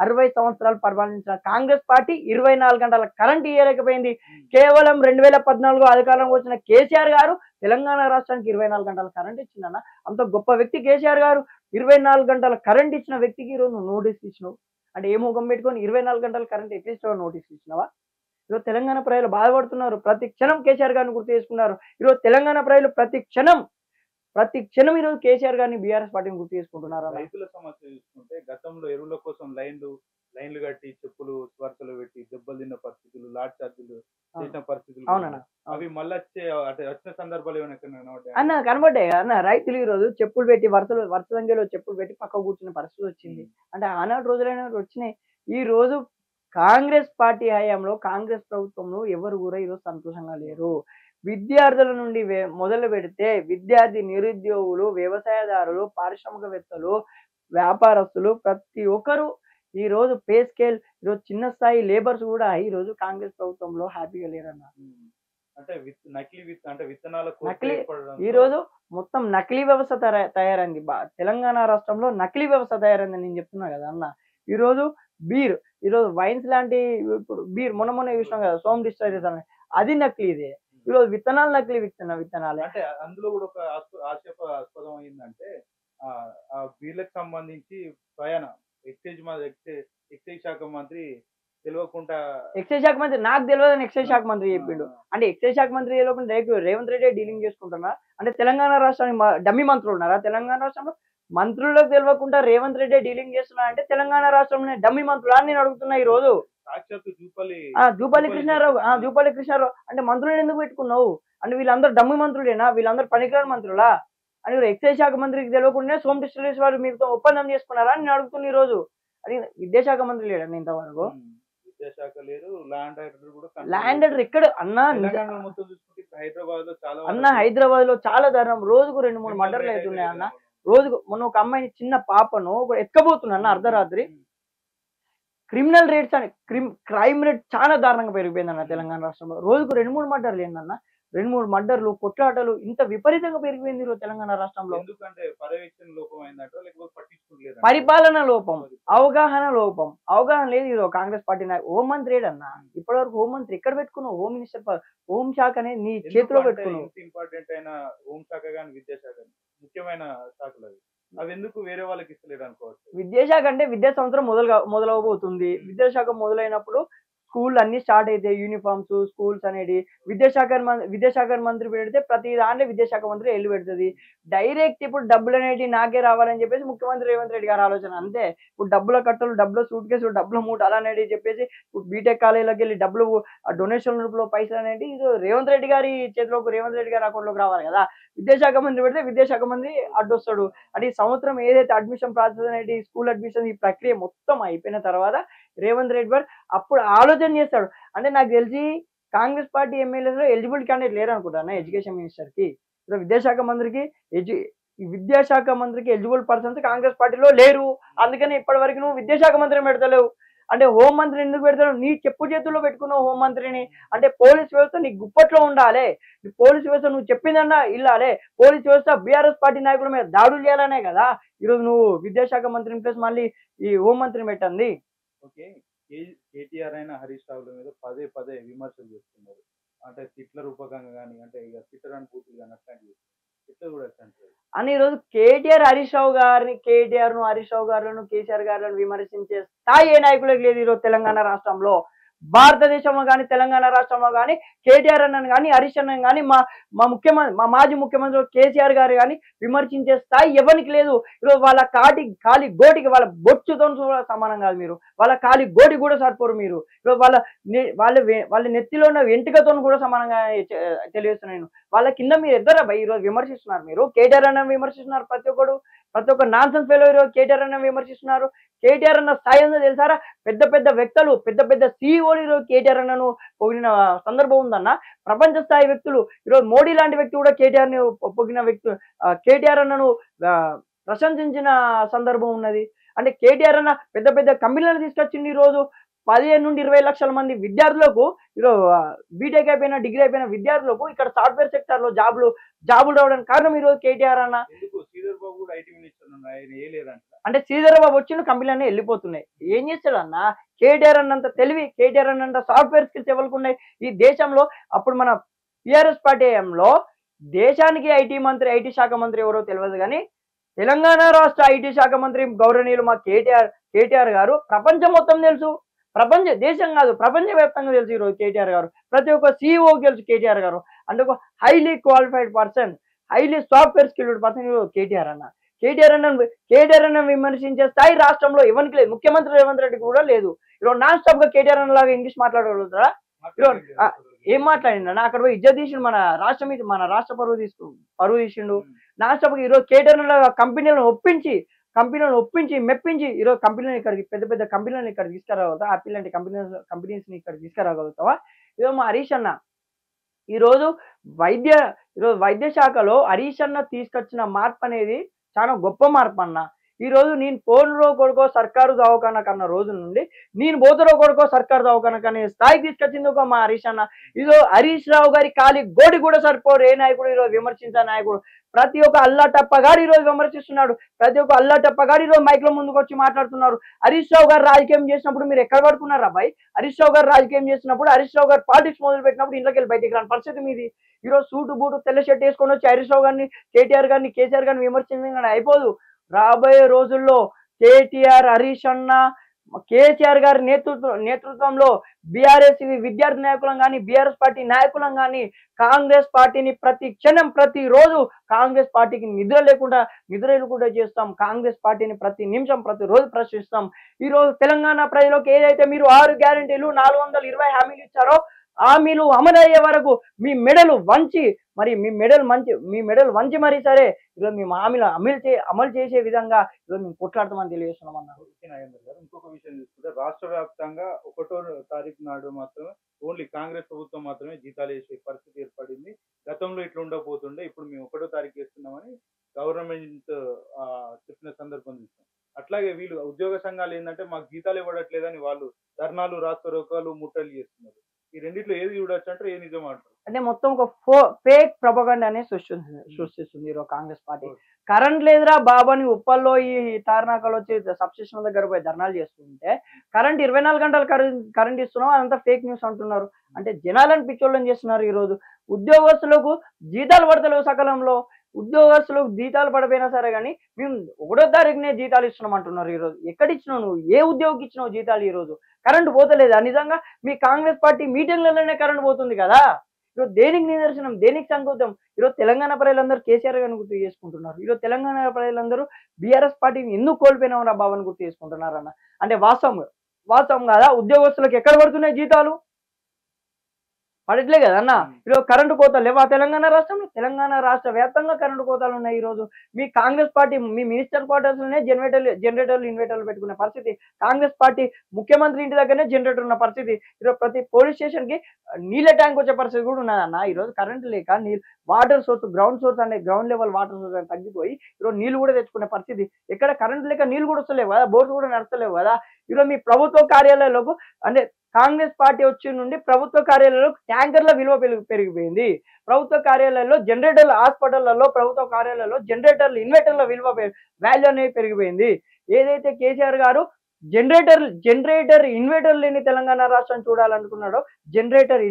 S2: 60 సంవత్సరాలు పరిపాలించిన కాంగ్రెస్ పార్టీ 24 గంటల కరెంట్ ఇవ్వలేకపోయింది. కేవలం 2014 అధికారంలోకి వచ్చిన కేసీఆర్ గారు తెలంగాణ రాష్ట్రానికి 24 గంటల కరెంట్ ఇచ్చిందన్న. అంత గొప్ప వ్యక్తి కేసీఆర్ గారు. 24 గంటల కరెంట్ ఇచ్చిన వ్యక్తికి ఈరోజు నువ్వు నోటీస్ ఇచ్చినావు అంటే ఏ ముఖం పెట్టుకొని 24 గంటల కరెంట్ ఎట్లీస్ట్ నోటీస్ ఇచ్చినావా? ఈరోజు తెలంగాణ ప్రజలు బాధపడుతున్నారు. ప్రతి క్షణం కేసీఆర్ గారిని గుర్తు చేసుకున్నారు. ఈరోజు తెలంగాణ ప్రజలు ప్రతి క్షణం ఈరోజు కేసీఆర్ గారిని బీఆర్ఎస్ పార్టీని గుర్తు చేసుకుంటున్నారు.
S1: రైతుల సమస్య చూసుకుంటే గతంలో ఎరువుల కోసం లైన్లు కట్టి చెప్పులు వరుసలు పెట్టి దెబ్బలు తిన్న పరిస్థితులు, లాడ్ చార్జీలు చేసిన పరిస్థితులు అవి మళ్ళీ వచ్చిన సందర్భాలు ఏమైనా
S2: అన్న కనబడ్డాయి అన్న. రైతులు ఈ రోజు చెప్పులు పెట్టి వరుస సంఖ్యలో చెప్పులు పెట్టి పక్క కూర్చున్న పరిస్థితి వచ్చింది. అంటే ఆనాటి రోజులైనా వచ్చినాయి. ఈ రోజు కాంగ్రెస్ పార్టీ హయాంలో కాంగ్రెస్ ప్రభుత్వంలో ఎవరు కూడా ఈరోజు సంతోషంగా లేరు. విద్యార్థుల నుండి మొదలు పెడితే విద్యార్థి, నిరుద్యోగులు, వ్యవసాయదారులు, పారిశ్రామికవేత్తలు, వ్యాపారస్తులు ప్రతి ఒక్కరు ఈ రోజు పే స్కేల్ ఈరోజు చిన్న స్థాయి లేబర్స్ కూడా ఈ రోజు కాంగ్రెస్ ప్రభుత్వంలో హ్యాపీగా లేరన్న.
S1: అంటే విత్తనాల
S2: ఈ రోజు మొత్తం నకిలీ వ్యవస్థ తయారైంది. తెలంగాణ రాష్ట్రంలో నకిలీ వ్యవస్థ తయారైందని నేను చెప్తున్నా కదా అన్న. ఈ రోజు ఈరోజు వైన్స్ లాంటి ఇప్పుడు మొన్న చూసినాం కదా సోమ్ డిస్టైరీస్ అని, అది నకిలీదే. ఈరోజు విత్తనాలు నకిలీ విత్తనాలే.
S1: అంటే అందులో కూడా ఒక ఆశ్చర్యాస్పదం అయిందంటే ఆ బీర్లకు సంబంధించి ఎక్సైజ్ శాఖ మంత్రి తెలియకుండా
S2: నాకు తెలియదని ఎక్సైజ్ శాఖ మంత్రి చెప్పిండు. అంటే ఎక్సైజ్ శాఖ మంత్రి తెలియకుండా డైరెక్ట్ రేవంత్ రెడ్డి డీలింగ్ చేసుకుంటున్నా అంటే తెలంగాణ రాష్ట్రానికి డమ్మి మంత్రులు ఉన్నారా? తెలంగాణ రాష్ట్రంలో మంత్రులకు తెలియకుండా రేవంత్ రెడ్డి డీలింగ్ చేస్తున్నా అంటే తెలంగాణ రాష్ట్రంలో డమ్మి మంత్రులు అని నేను అడుగుతున్నా. ఈ రోజు జూపల్లి కృష్ణారావు అంటే మంత్రులను ఎందుకు పెట్టుకున్నావు? అంటే వీళ్ళందరూ డమ్మి మంత్రులేనా? వీళ్ళందరూ పనికిరాని మంత్రులా? అని ఎక్సైజ్ శాఖ మంత్రికి తెలియకుండా సోమ్ డిస్టరీస్ వారు మీతో ఒప్పందం చేసుకున్నారా అని నేను అడుగుతున్నా. ఈ రోజు అది విద్యాశాఖ మంత్రి లేడండి ఇంతవరకు.
S1: విద్యాశాఖ లేదు, ల్యాండ్
S2: ఆర్డర్ ఎక్కడ అన్నా? హైదరాబాద్ లో చాలా దారుణం. రోజుకు 2-3 మర్డర్లు అవుతున్నాయి అన్న. రోజుకు మొన్న ఒక అమ్మాయిని, చిన్న పాపను ఎక్కబోతున్నా అర్ధరాత్రి. క్రిమినల్ రేట్స్ అని క్రైమ్ రేట్ చాలా దారుణంగా పెరిగిపోయింది అన్న తెలంగాణ రాష్ట్రంలో. రోజుకు 2-3 మర్డర్లు ఏందన్న? 2-3 మర్డర్లు, కొట్లాటలు ఇంత విపరీతంగా పెరిగిపోయింది ఈరోజు తెలంగాణ రాష్ట్రంలో. పరిపాలన లోపం, అవగాహన లేదు. ఈరోజు కాంగ్రెస్ పార్టీ హోంమంత్రి ఏడన్న? ఇప్పటి వరకు హోంమంత్రి ఎక్కడ పెట్టుకున్నావు? హోమ్ మినిస్టర్ హోం శాఖ అనేది నీ చేతిలో పెట్టుకున్నావు.
S1: ఇంపార్టెంట్ అయిన హోం శాఖ కానీ విద్యాశాఖ ముఖ్యమైన శాఖలు అవి ఎందుకు వేరే వాళ్ళకి ఇస్తలేరు అనుకోవచ్చు.
S2: విద్యాశాఖ అంటే విద్యా సంవత్సరం మొదలవబోతుంది. విద్యాశాఖ మొదలైనప్పుడు స్కూల్ అన్ని స్టార్ట్ అయితే యూనిఫామ్స్, స్కూల్స్ అనేది విద్యాశాఖ మంత్రి పెడితే ప్రతి దాంట్లో విద్యాశాఖ మంత్రి ఎల్లు పెడుతుంది. డైరెక్ట్ ఇప్పుడు డబ్బులు అనేవి నాకే రావాలని చెప్పేసి ముఖ్యమంత్రి రేవంత్ రెడ్డి గారి ఆలోచన అంతే. ఇప్పుడు డబ్బుల కట్టలు, డబ్బుల సూట్ కేసులు, డబ్బుల మూట అలా అనేది చెప్పేసి ఇప్పుడు బీటెక్ కాలేజీలోకి వెళ్ళి డబ్బులు డొనేషన్ రూపంలో పైసలు అనేది ఇది రేవంత్ రెడ్డి గారి చేతిలోకి, రేవంత్ రెడ్డి గారి అకౌంట్లోకి రావాలి కదా. విద్యాశాఖ మంత్రి పెడితే విద్యాశాఖ మంత్రి అడ్డొస్తాడు. అంటే ఈ సంవత్సరం ఏదైతే అడ్మిషన్ ప్రాసెస్ అనేది స్కూల్ అడ్మిషన్ ఈ ప్రక్రియ మొత్తం అయిపోయిన తర్వాత రేవంత్ రెడ్డి గారు అప్పుడు ఆలోచన చేస్తాడు. అంటే నాకు తెలిసి కాంగ్రెస్ పార్టీ ఎమ్మెల్యేలో ఎలిజిబుల్ క్యాండిడేట్ లేరు అనుకుంటాను ఎడ్యుకేషన్ మినిస్టర్ కి. విద్యాశాఖ మంత్రికి ఎలిజిబుల్ పర్సన్స్ కాంగ్రెస్ పార్టీలో లేరు. అందుకని ఇప్పటి వరకు నువ్వు విద్యాశాఖ మంత్రిని పెడతలేవు. అంటే హోం మంత్రిని ఎందుకు పెడతావు? నీ చెప్పు చేతుల్లో పెట్టుకున్నావు హోం మంత్రిని. అంటే పోలీస్ వ్యవస్థ నీ గుప్పట్లో ఉండాలి. పోలీస్ వ్యవస్థ నువ్వు చెప్పిందన్నా ఇల్లాలే. పోలీస్ వ్యవస్థ బీఆర్ఎస్ పార్టీ నాయకుల మీద దాడులు చేయాలనే కదా ఈరోజు నువ్వు విద్యాశాఖ మంత్రిని ప్లస్ మళ్ళీ ఈ హోం మంత్రిని పెట్టండి.
S1: ఓకే, కేటీఆర్ అయినా హరీష్ రావుల మీద పదే విమర్శలు చేస్తున్నారు. అంటే తిట్ల రూపకంగా కానీ, అంటే ఇక తిట్టరాని పూర్తులు కానీ అట్లాంటివి
S2: అని ఈరోజు కేటీఆర్ హరీష్ రావు గారిని, హరీష్ రావు గారులను, కేసీఆర్ గారులను విమర్శించే స్థాయి ఏ నాయకులకు లేదు ఈరోజు తెలంగాణ రాష్ట్రంలో. భారతదేశంలో కానీ తెలంగాణ రాష్ట్రంలో కానీ కేటీఆర్ అన్నను కానీ హరీష్ అన్నను కానీ మా మాజీ ముఖ్యమంత్రి కేసీఆర్ గారు కానీ విమర్శించే స్థాయి ఎవరికి లేదు. ఈరోజు వాళ్ళ కాలి గోటికి వాళ్ళ బొచ్చుతో కూడా సమానం కాదు మీరు. వాళ్ళ కాలి గోటి కూడా సరిపోరు మీరు. ఈరోజు వాళ్ళ నెత్తిలో ఉన్న వెంట్రుకతో కూడా సమానంగా తెలియజేస్తున్నాను. వాళ్ళ కింద మీరు ఇద్దరు ఈరోజు విమర్శిస్తున్నారు. మీరు కేటీఆర్ అన్న విమర్శిస్తున్నారు. ప్రతి ఒక్క నాన్ సెన్స్ ఫెలో ఈరోజు కేటీఆర్ అన్న విమర్శిస్తున్నారు. కేటీఆర్ అన్న స్థాయి ఉందో తెలుసారా? పెద్ద వ్యక్తులు, పెద్ద సీఈఓలు ఈరోజు కేటీఆర్ అన్నను పొగిడిన సందర్భం ఉందన్న. ప్రపంచ స్థాయి వ్యక్తులు ఈరోజు మోడీ లాంటి వ్యక్తి కూడా కేటీఆర్ ని పొగిడిన వ్యక్తులు, కేటీఆర్ అన్నను ప్రశంసించిన సందర్భం ఉన్నది. అంటే కేటీఆర్ అన్న పెద్ద కంపెనీలను తీసుకొచ్చింది. ఈరోజు 15 నుండి 20 లక్షల మంది విద్యార్థులకు, ఈరోజు బీటెక్ అయిపోయిన, డిగ్రీ అయిపోయిన విద్యార్థులకు ఇక్కడ సాఫ్ట్వేర్ సెక్టర్ లో జాబులు రావడానికి కారణం ఈరోజు కేటీఆర్ అన్న. అంటే శ్రీధర్ బాబు వచ్చిన కంపెనీలన్నీ వెళ్ళిపోతున్నాయి. ఏం చేస్తాడు అన్న? కేటీఆర్ అన్నంత తెలివి, కేటీఆర్ అన్నంత సాఫ్ట్వేర్ స్కిల్స్ ఎవరికి ఉన్నాయి ఈ దేశంలో? అప్పుడు మన టిఆర్ఎస్ పార్టీ లో దేశానికి ఐటీ శాఖ మంత్రి ఎవరో తెలియదు కానీ తెలంగాణ రాష్ట్ర ఐటీ శాఖ మంత్రి గౌరవనీయులు మా కేటీఆర్ గారు ప్రపంచం మొత్తం తెలుసు. దేశం కాదు ప్రపంచవ్యాప్తంగా తెలుసు ఈరోజు కేటీఆర్ గారు. ప్రతి ఒక్క సీఈఓకి తెలుసు కేటీఆర్ గారు. అంటే ఒక highly qualified person, highly software skilled person KTR అన్న. కేటీఆర్ అన్న విమర్శించే స్థాయి రాష్ట్రంలో ఎవరికి లేదు. ముఖ్యమంత్రి రేవంత్ రెడ్డి కూడా లేదు. ఈరోజు నాన్ స్టాప్ గా కేటీఆర్ అన్న లాగా ఇంగ్లీష్ మాట్లాడగలుగుతారా? ఈరోజు ఏం మాట్లాడిండు అన్న? అక్కడ పోయి ఇజ్జత్ తీసిండు, మన రాష్ట్ర పరువు తీసిండు నాన్ స్టాప్ గా. ఈరోజు కేటీఆర్ లాగా కంపెనీలను ఒప్పించి మెప్పించి ఈరోజు కంపెనీలను ఇక్కడికి పెద్ద కంపెనీలను ఇక్కడ తీసుకురాగలుగుతావా? యాపిల్ లాంటి కంపెనీస్ ని ఇక్కడ తీసుకురాగలుగుతావా? ఈరోజు మా హరీష్ అన్న ఈరోజు వైద్య శాఖలో హరీష్ అన్న తీసుకొచ్చిన మార్పు అనేది చాలా గొప్ప మార్పు అన్న. ఈరోజు నేను పోన్రో కొడుకో సర్కారు దవాఖాన కన్నా రోజు నుండి నేను పోతరో కొడుకో సర్కారు దవాఖాన కన్నా స్థాయికి తీసుకొచ్చింది ఒక మా హరీష్ అన్న. ఈరోజు హరీష్ రావు గారి ఖాళీ గోడి కూడా సరిపోరు ఏ నాయకుడు ఈరోజు విమర్శించే నాయకుడు. ప్రతి ఒక్క అల్లాటప్పగాడు ఈరోజు విమర్శిస్తున్నాడు. ప్రతి ఒక్క అల్లాటప్పగాడు ఈరోజు మైక్లో ముందుకు వచ్చి మాట్లాడుతున్నారు. హరీష్ రావు గారు రాజకీయం చేసినప్పుడు మీరు ఎక్కడ పడుకున్నారు అబ్బాయి? హరీష్ రావు గారు రాజకీయం చేసినప్పుడు, హరీష్ రావు గారు పాలిటిక్స్ మొదలు పెట్టినప్పుడు ఇంట్లోకి వెళ్ళి బయటికి రాని పరిస్థితి మీది. ఈరోజు సూటు బూటు తెల్ల షర్ట్ వేసుకొని వచ్చి హరీష్ రావు గారిని, కేటీఆర్ గారిని విమర్శించడం అయిపోదు. రాబోయే రోజుల్లో హరీష్ అన్న, కేసీఆర్ గారి నేతృత్వంలో బీఆర్ఎస్ విద్యార్థి నాయకులం కానీ, బీఆర్ఎస్ పార్టీ నాయకులం కానీ కాంగ్రెస్ పార్టీని ప్రతి క్షణం ప్రతిరోజు కాంగ్రెస్ పార్టీకి నిద్ర లేకుండా చేస్తాం. కాంగ్రెస్ పార్టీని ప్రతి నిమిషం ప్రతిరోజు ప్రశ్నిస్తాం. ఈరోజు తెలంగాణ ప్రజలకు ఏదైతే మీరు 6 గ్యారెంటీలు 420 హామీలు ఇచ్చారో హామీలు అమలయ్యే వరకు మీ మెడలు వంచి మరీ సరే ఈరోజు మేము హామీలు అమలు చేసే విధంగా ఈరోజు మేము కొట్లాడతామని తెలియజేస్తున్నాం అన్నారు.
S1: ఇంకొక విషయం చూసుకుంటే రాష్ట్ర వ్యాప్తంగా 1వ తారీఖు నాడు మాత్రమే ఓన్లీ కాంగ్రెస్ ప్రభుత్వం మాత్రమే జీతాలు వేసే పరిస్థితి ఏర్పడింది. గతంలో ఇట్లా ఉండకపోతుండే ఇప్పుడు మేము 1వ తారీఖు వేస్తున్నామని గవర్నమెంట్ చెప్పిన సందర్భం చూస్తాం. అట్లాగే వీళ్ళు ఉద్యోగ సంఘాలు ఏంటంటే మాకు జీతాలు ఇవ్వట్లేదని వాళ్ళు ధర్నాలు, రాస్తారోకాలు, ముట్టలు చేస్తున్నారు. ఈ రెండిట్లో ఏది చూడొచ్చు అంటారు, ఏది నిజం అంటారు?
S2: అంటే మొత్తం ఒక ఫేక్ ప్రొపగండా అనేది సృష్టిస్తుంది ఈరోజు కాంగ్రెస్ పార్టీ. కరెంట్ లేదురా బాబాని ఉప్పల్లో ఈ తార్నాకలు వచ్చి సబ్స్టేషన్ దగ్గర పోయి ధర్నాలు చేస్తుంటే కరెంట్ 24 గంటలు కరెంట్ ఇస్తున్నాం అదంతా ఫేక్ న్యూస్ అంటున్నారు. అంటే జనాలను పిచ్చోళ్ళని చేస్తున్నారు. ఈరోజు ఉద్యోగస్తులకు జీతాలు పడతలేవు సకాలంలో. ఉద్యోగస్తులకు జీతాలు పడిపోయినా సరే కానీ మేము 1వ తారీఖునే జీతాలు ఇస్తున్నాం అంటున్నారు. ఈరోజు ఎక్కడ ఇచ్చినావు నువ్వు? ఏ ఉద్యోగికి ఇచ్చినావు జీతాలు? ఈరోజు కరెంటు పోతలేదా? నిజంగా మీ కాంగ్రెస్ పార్టీ మీటింగ్లలోనే కరెంట్ పోతుంది కదా. ఈరోజు దేనికి నిదర్శనం, దేనికి సంకేతం? ఈరోజు తెలంగాణ ప్రజలందరూ కేసీఆర్ గారిని గుర్తు చేసుకుంటున్నారు. ఈరోజు తెలంగాణ ప్రజలందరూ బీఆర్ఎస్ పార్టీని ఎందుకు కోల్పోయినామరా బాబాని గుర్తు చేసుకుంటున్నారు అన్న. అంటే వాస్తవం కదా. ఉద్యోగస్తులకు ఎక్కడ పడుతున్నాయి జీతాలు? పడట్లే కదా అన్న. ఈరోజు కరెంటు కోతలు లేవా తెలంగాణ రాష్ట్రంలో? తెలంగాణ రాష్ట్ర వ్యాప్తంగా కరెంటు కోతలు ఉన్నాయి. ఈరోజు మీ కాంగ్రెస్ పార్టీ మీ మినిస్టర్ క్వార్టర్స్ లోనే ఇన్వర్టర్లు పెట్టుకునే పరిస్థితి. కాంగ్రెస్ పార్టీ ముఖ్యమంత్రి ఇంటి దగ్గరనే జనరేటర్ ఉన్న పరిస్థితి. ఈరోజు ప్రతి పోలీస్ స్టేషన్ కి నీళ్ళ ట్యాంక్ వచ్చే పరిస్థితి కూడా ఉన్నదన్న. ఈరోజు కరెంటు లేక water source, ground level water source అని తగ్గిపోయి ఈరోజు నీళ్లు కూడా తెచ్చుకునే పరిస్థితి. ఎక్కడ కరెంటు లేక నీళ్లు కూడా వస్తలేవు కదా, బోర్డు కూడా నడతలేవు కదా. ఈరోజు మీ ప్రభుత్వ కార్యాలయాలకు అంటే కాంగ్రెస్ పార్టీ వచ్చి నుండి ప్రభుత్వ కార్యాలయాల్లో ట్యాంకర్ల విలువ పెరిగిపోయింది. ప్రభుత్వ కార్యాలయాల్లో జనరేటర్ల, హాస్పిటళ్లలో ప్రభుత్వ కార్యాలయాల్లో ఇన్వర్టర్ల విలువ వాల్యూ అనేది పెరిగిపోయింది. ఏదైతే కేసీఆర్ గారు ఇన్వర్టర్ లేని తెలంగాణ రాష్ట్రాన్ని చూడాలనుకున్నాడో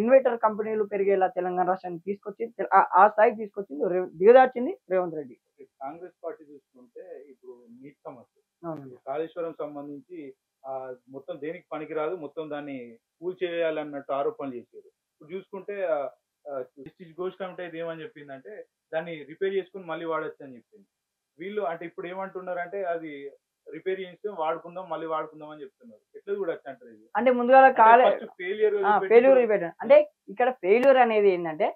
S2: ఇన్వర్టర్ కంపెనీలు పెరిగేలా తెలంగాణ రాష్ట్రాన్ని తీసుకొచ్చి ఆ స్థాయికి తీసుకొచ్చింది, దిగదార్చింది రేవంత్ రెడ్డి.
S1: కాంగ్రెస్ పార్టీ చూసుకుంటే ఇప్పుడు నీటి సమస్య, కాళేశ్వరం సంబంధించి మొత్తం దేనికి పనికిరాదు, మొత్తం దాన్ని కూల్చేయాలన్నట్టు ఆరోపణలు చేశారు. ఇప్పుడు చూసుకుంటే డిస్ట్రిక్ట్ గోష్ కమిటీ అయితే ఏమని చెప్పిందంటే దాన్ని రిపేర్ చేసుకుని మళ్ళీ వాడచ్చు అని చెప్పింది. వీళ్ళు అంటే ఇప్పుడు ఏమంటున్నారంటే అది రిపేర్ చేస్తే వాడుకుందాం, మళ్ళీ వాడుకుందాం అని చెప్తున్నారు. ఎట్లా చూడొచ్చు అంటారు ఇది?
S2: అంటే ముందుగా ఫెయిల్యూర్ అంటే ఇక్కడ ఫెయిల్యూర్ అనేది ఏంటంటే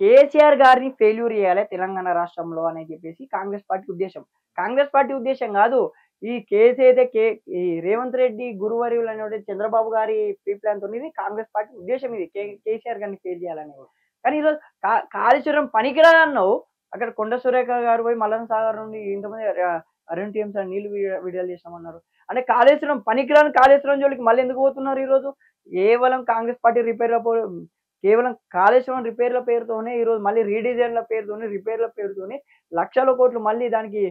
S2: కేసీఆర్ గారిని ఫెయిల్యూర్ చేయాలి తెలంగాణ రాష్ట్రంలో అని చెప్పేసి కాంగ్రెస్ పార్టీ ఉద్దేశం. కాంగ్రెస్ పార్టీ ఉద్దేశం కాదు. ఈ కేసు అయితే ఈ రేవంత్ రెడ్డి గురువర్యులు అనే చంద్రబాబు గారి ప్రీ ప్లాన్ తో కాంగ్రెస్ పార్టీ ఉద్దేశం ఇది కేసీఆర్ గారిని ఫెయిల్ చేయాలని. కానీ ఈరోజు కాళేశ్వరం పనికిరాదన్నావు. అక్కడ కొండ సురేఖ గారు పోయి మల్లన్న సాగర్ నుండి ఇంతమంది 2 టీఎంస్ నీళ్లు విడుదల చేసామన్నారు. అంటే కాళేశ్వరం పనికిరాని కాళేశ్వరం జోలికి మళ్ళీ ఎందుకు పోతున్నారు? ఈరోజు కేవలం కాంగ్రెస్ పార్టీ కేవలం కాళేశ్వరం రిపేర్ల పేరుతోనే ఈరోజు మళ్ళీ రీడిజైన్ల పేరుతోని రిపేర్ల పేరుతోని లక్షల కోట్లు మళ్ళీ దానికి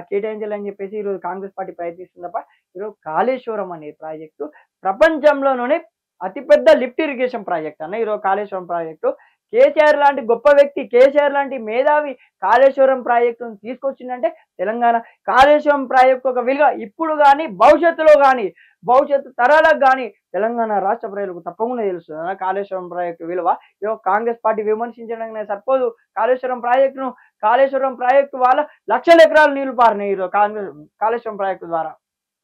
S2: కేటాయించాలని చెప్పేసి ఈరోజు కాంగ్రెస్ పార్టీ ప్రయత్నిస్తుంది తప్ప ఈరోజు కాళేశ్వరం అనే ప్రాజెక్టు ప్రపంచంలోనే అతిపెద్ద లిఫ్ట్ ఇరిగేషన్ ప్రాజెక్ట్ అన్న ఈరోజు కాళేశ్వరం ప్రాజెక్టు. కేసీఆర్ లాంటి గొప్ప వ్యక్తి, కేసీఆర్ లాంటి మేధావి కాళేశ్వరం ప్రాజెక్టును తీసుకొచ్చిందంటే తెలంగాణ కాళేశ్వరం ప్రాజెక్టు ఒక విలువ ఇప్పుడు కానీ భవిష్యత్తులో కానీ భవిష్యత్తు తరాలకు కానీ తెలంగాణ రాష్ట్ర ప్రజలకు తప్పకుండా తెలుస్తుంది కాళేశ్వరం ప్రాజెక్టు విలువ. ఇదో కాంగ్రెస్ పార్టీ విమర్శించడానికి సరిపోదు. కాళేశ్వరం ప్రాజెక్టు వాళ్ళ లక్షల ఎకరాలు నీళ్లు పారినాయి ఈరోజు కాళేశ్వరం ప్రాజెక్టు ద్వారా.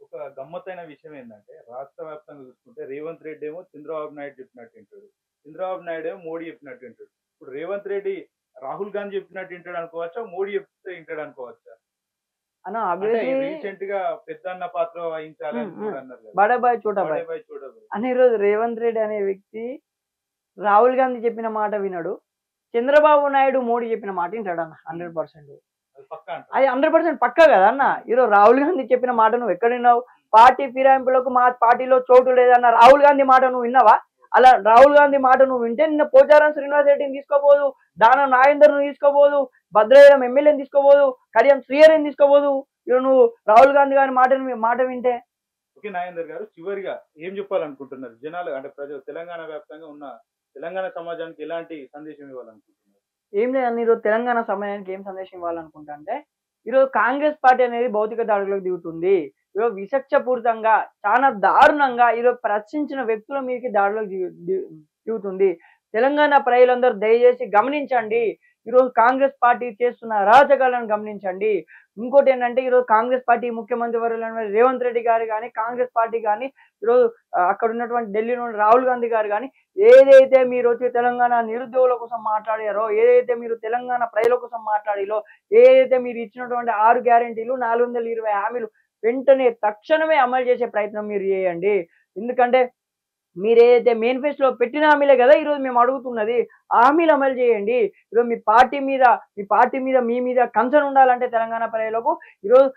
S1: ఒక గమ్మత్తైన విషయం ఏంటంటే రాష్ట్ర వ్యాప్తంగా చూసుకుంటే రేవంత్ రెడ్డి ఏమో చంద్రబాబు నాయుడు చెప్పినట్టు వింటాడు, చంద్రబాబు నాయుడు ఏమో మోడీ చెప్పినట్టు వింటాడు. ఇప్పుడు రేవంత్ రెడ్డి రాహుల్ గాంధీ చెప్పినట్టు వింటాడు అనుకోవచ్చా, మోడీ చెప్తే వింటాడు అనుకోవచ్చా?
S2: అన్న అభివృద్ధి
S1: రీసెంట్ గా పెద్దన్న పాత్ర వహించాలని కూడా అన్నారు కదా.
S2: బడాబాయ్ చోటాబాయ్ అని ఈరోజు రేవంత్ రెడ్డి అనే వ్యక్తి రాహుల్ గాంధీ చెప్పిన మాట వినడు, చంద్రబాబు నాయుడు మోడీ చెప్పిన మాట వింటాడు అన్న 100%.
S1: అది పక్కా అంట.
S2: అది 100% పక్కా కదా అన్న. ఈరోజు రాహుల్ గాంధీ చెప్పిన మాట నువ్వు ఎక్కడ విన్నావు? పార్టీ ఫిరాయింపులకు మా పార్టీలో చోటు లేదన్న రాహుల్ గాంధీ మాట నువ్వు విన్నావా? అలా రాహుల్ గాంధీ మాట నువ్వు వింటే నిన్న పోచారం శ్రీనివాస్ రెడ్డిని తీసుకోబోదు, దానం నాగేందర్ను తీసుకోబోదు, భద్రాచలం ఎమ్మెల్యేని తీసుకోబోదు, కడియం శ్రీహరిని తీసుకోబోదు. ఇక నువ్వు రాహుల్ గాంధీ గారి మాట వింటే.
S1: ఓకే నాగేందర్ గారు, చివరిగా ఏం చెప్పాలనుకుంటున్నారు జనాలు, అంటే ప్రజలు తెలంగాణ వ్యాప్తంగా ఉన్న తెలంగాణ సమాజానికి ఎలాంటి సందేశం ఇవ్వాలనుకుంటున్నారు?
S2: ఏం లేదన్న ఈరోజు తెలంగాణ సమయానికి ఏం సందేశం ఇవ్వాలనుకుంటా అంటే ఈరోజు కాంగ్రెస్ పార్టీ అనేది భౌతిక దాడులకు దిగుతుంది. ఈరోజు విచక్షపూరితంగా చాలా దారుణంగా ఈరోజు ప్రశ్నించిన వ్యక్తుల మీదకి దాడులకు దిగుతుంది. తెలంగాణ ప్రజలందరూ దయచేసి గమనించండి. ఈరోజు కాంగ్రెస్ పార్టీ చేస్తున్న అరాచకాలను గమనించండి. ఇంకోటి ఏంటంటే ఈరోజు కాంగ్రెస్ పార్టీ ముఖ్యమంత్రి వర్యులైన రేవంత్ రెడ్డి గారు కానీ కాంగ్రెస్ పార్టీ కానీ ఈరోజు అక్కడ ఉన్నటువంటి ఢిల్లీ నుండి రాహుల్ గాంధీ గారు కానీ ఏదైతే మీరు వచ్చి తెలంగాణ నిరుద్యోగుల కోసం మాట్లాడారో, ఏదైతే మీరు తెలంగాణ ప్రజల కోసం మాట్లాడారో, ఏదైతే మీరు ఇచ్చినటువంటి 6 గ్యారెంటీలు 420 హామీలు వెంటనే తక్షణమే అమలు చేసే ప్రయత్నం మీరు చేయండి. ఎందుకంటే మీరు ఏదైతే మేనిఫెస్టోలో పెట్టిన హామీలే కదా ఈరోజు మేము అడుగుతున్నది. హామీలు అమలు చేయండి. ఈరోజు మీ పార్టీ మీద మీ మీద కన్సర్న్ ఉండాలంటే తెలంగాణ ప్రజలకు ఈరోజు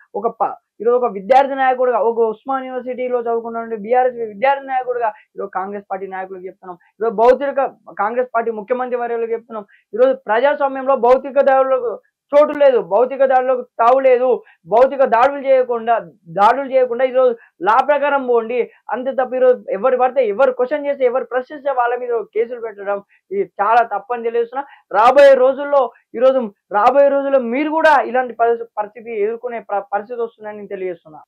S2: ఒక విద్యార్థి నాయకుడుగా, ఒక ఉస్మాన్ యూనివర్సిటీలో చదువుకున్న బీఆర్ఎస్ విద్యార్థి నాయకుడుగా ఈరోజు కాంగ్రెస్ పార్టీ నాయకులకు చెప్తున్నాం. ఈరోజు కాంగ్రెస్ పార్టీ ముఖ్యమంత్రి వర్యులకు చెప్తున్నాం. ఈరోజు ప్రజాస్వామ్యంలో భౌతిక దాడులకు చోటు లేదు, భౌతిక దాడులకు తావు లేదు. భౌతిక దాడులు చేయకుండా ఈరోజు లా ప్రకారం పోండి. అంతే తప్ప ఈరోజు ఎవరు పడితే ఎవరు క్వశ్చన్ చేస్తే ఎవరు ప్రశ్నిస్తే వాళ్ళ మీద కేసులు పెట్టడం ఇది చాలా తప్పని తెలియజేస్తున్నా. రాబోయే రోజుల్లో మీరు కూడా ఇలాంటి పరిస్థితి ఎదుర్కొనే పరిస్థితి వస్తుందని నేను తెలియజేస్తున్నా.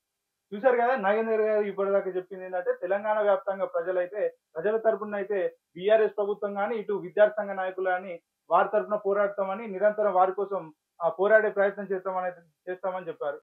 S1: చూశారు కదా నాగేందర్ గారు ఇప్పటిదాకా చెప్పింది ఏంటంటే తెలంగాణ వ్యాప్తంగా ప్రజల తరపున అయితే బీఆర్ఎస్ ప్రభుత్వం కానీ ఇటు విద్యార్థి సంఘ నాయకులు కానీ వారి తరపున పోరాడతామని, నిరంతరం వారి కోసం పోరాడే ప్రయత్నం చేస్తామని చెప్పారు.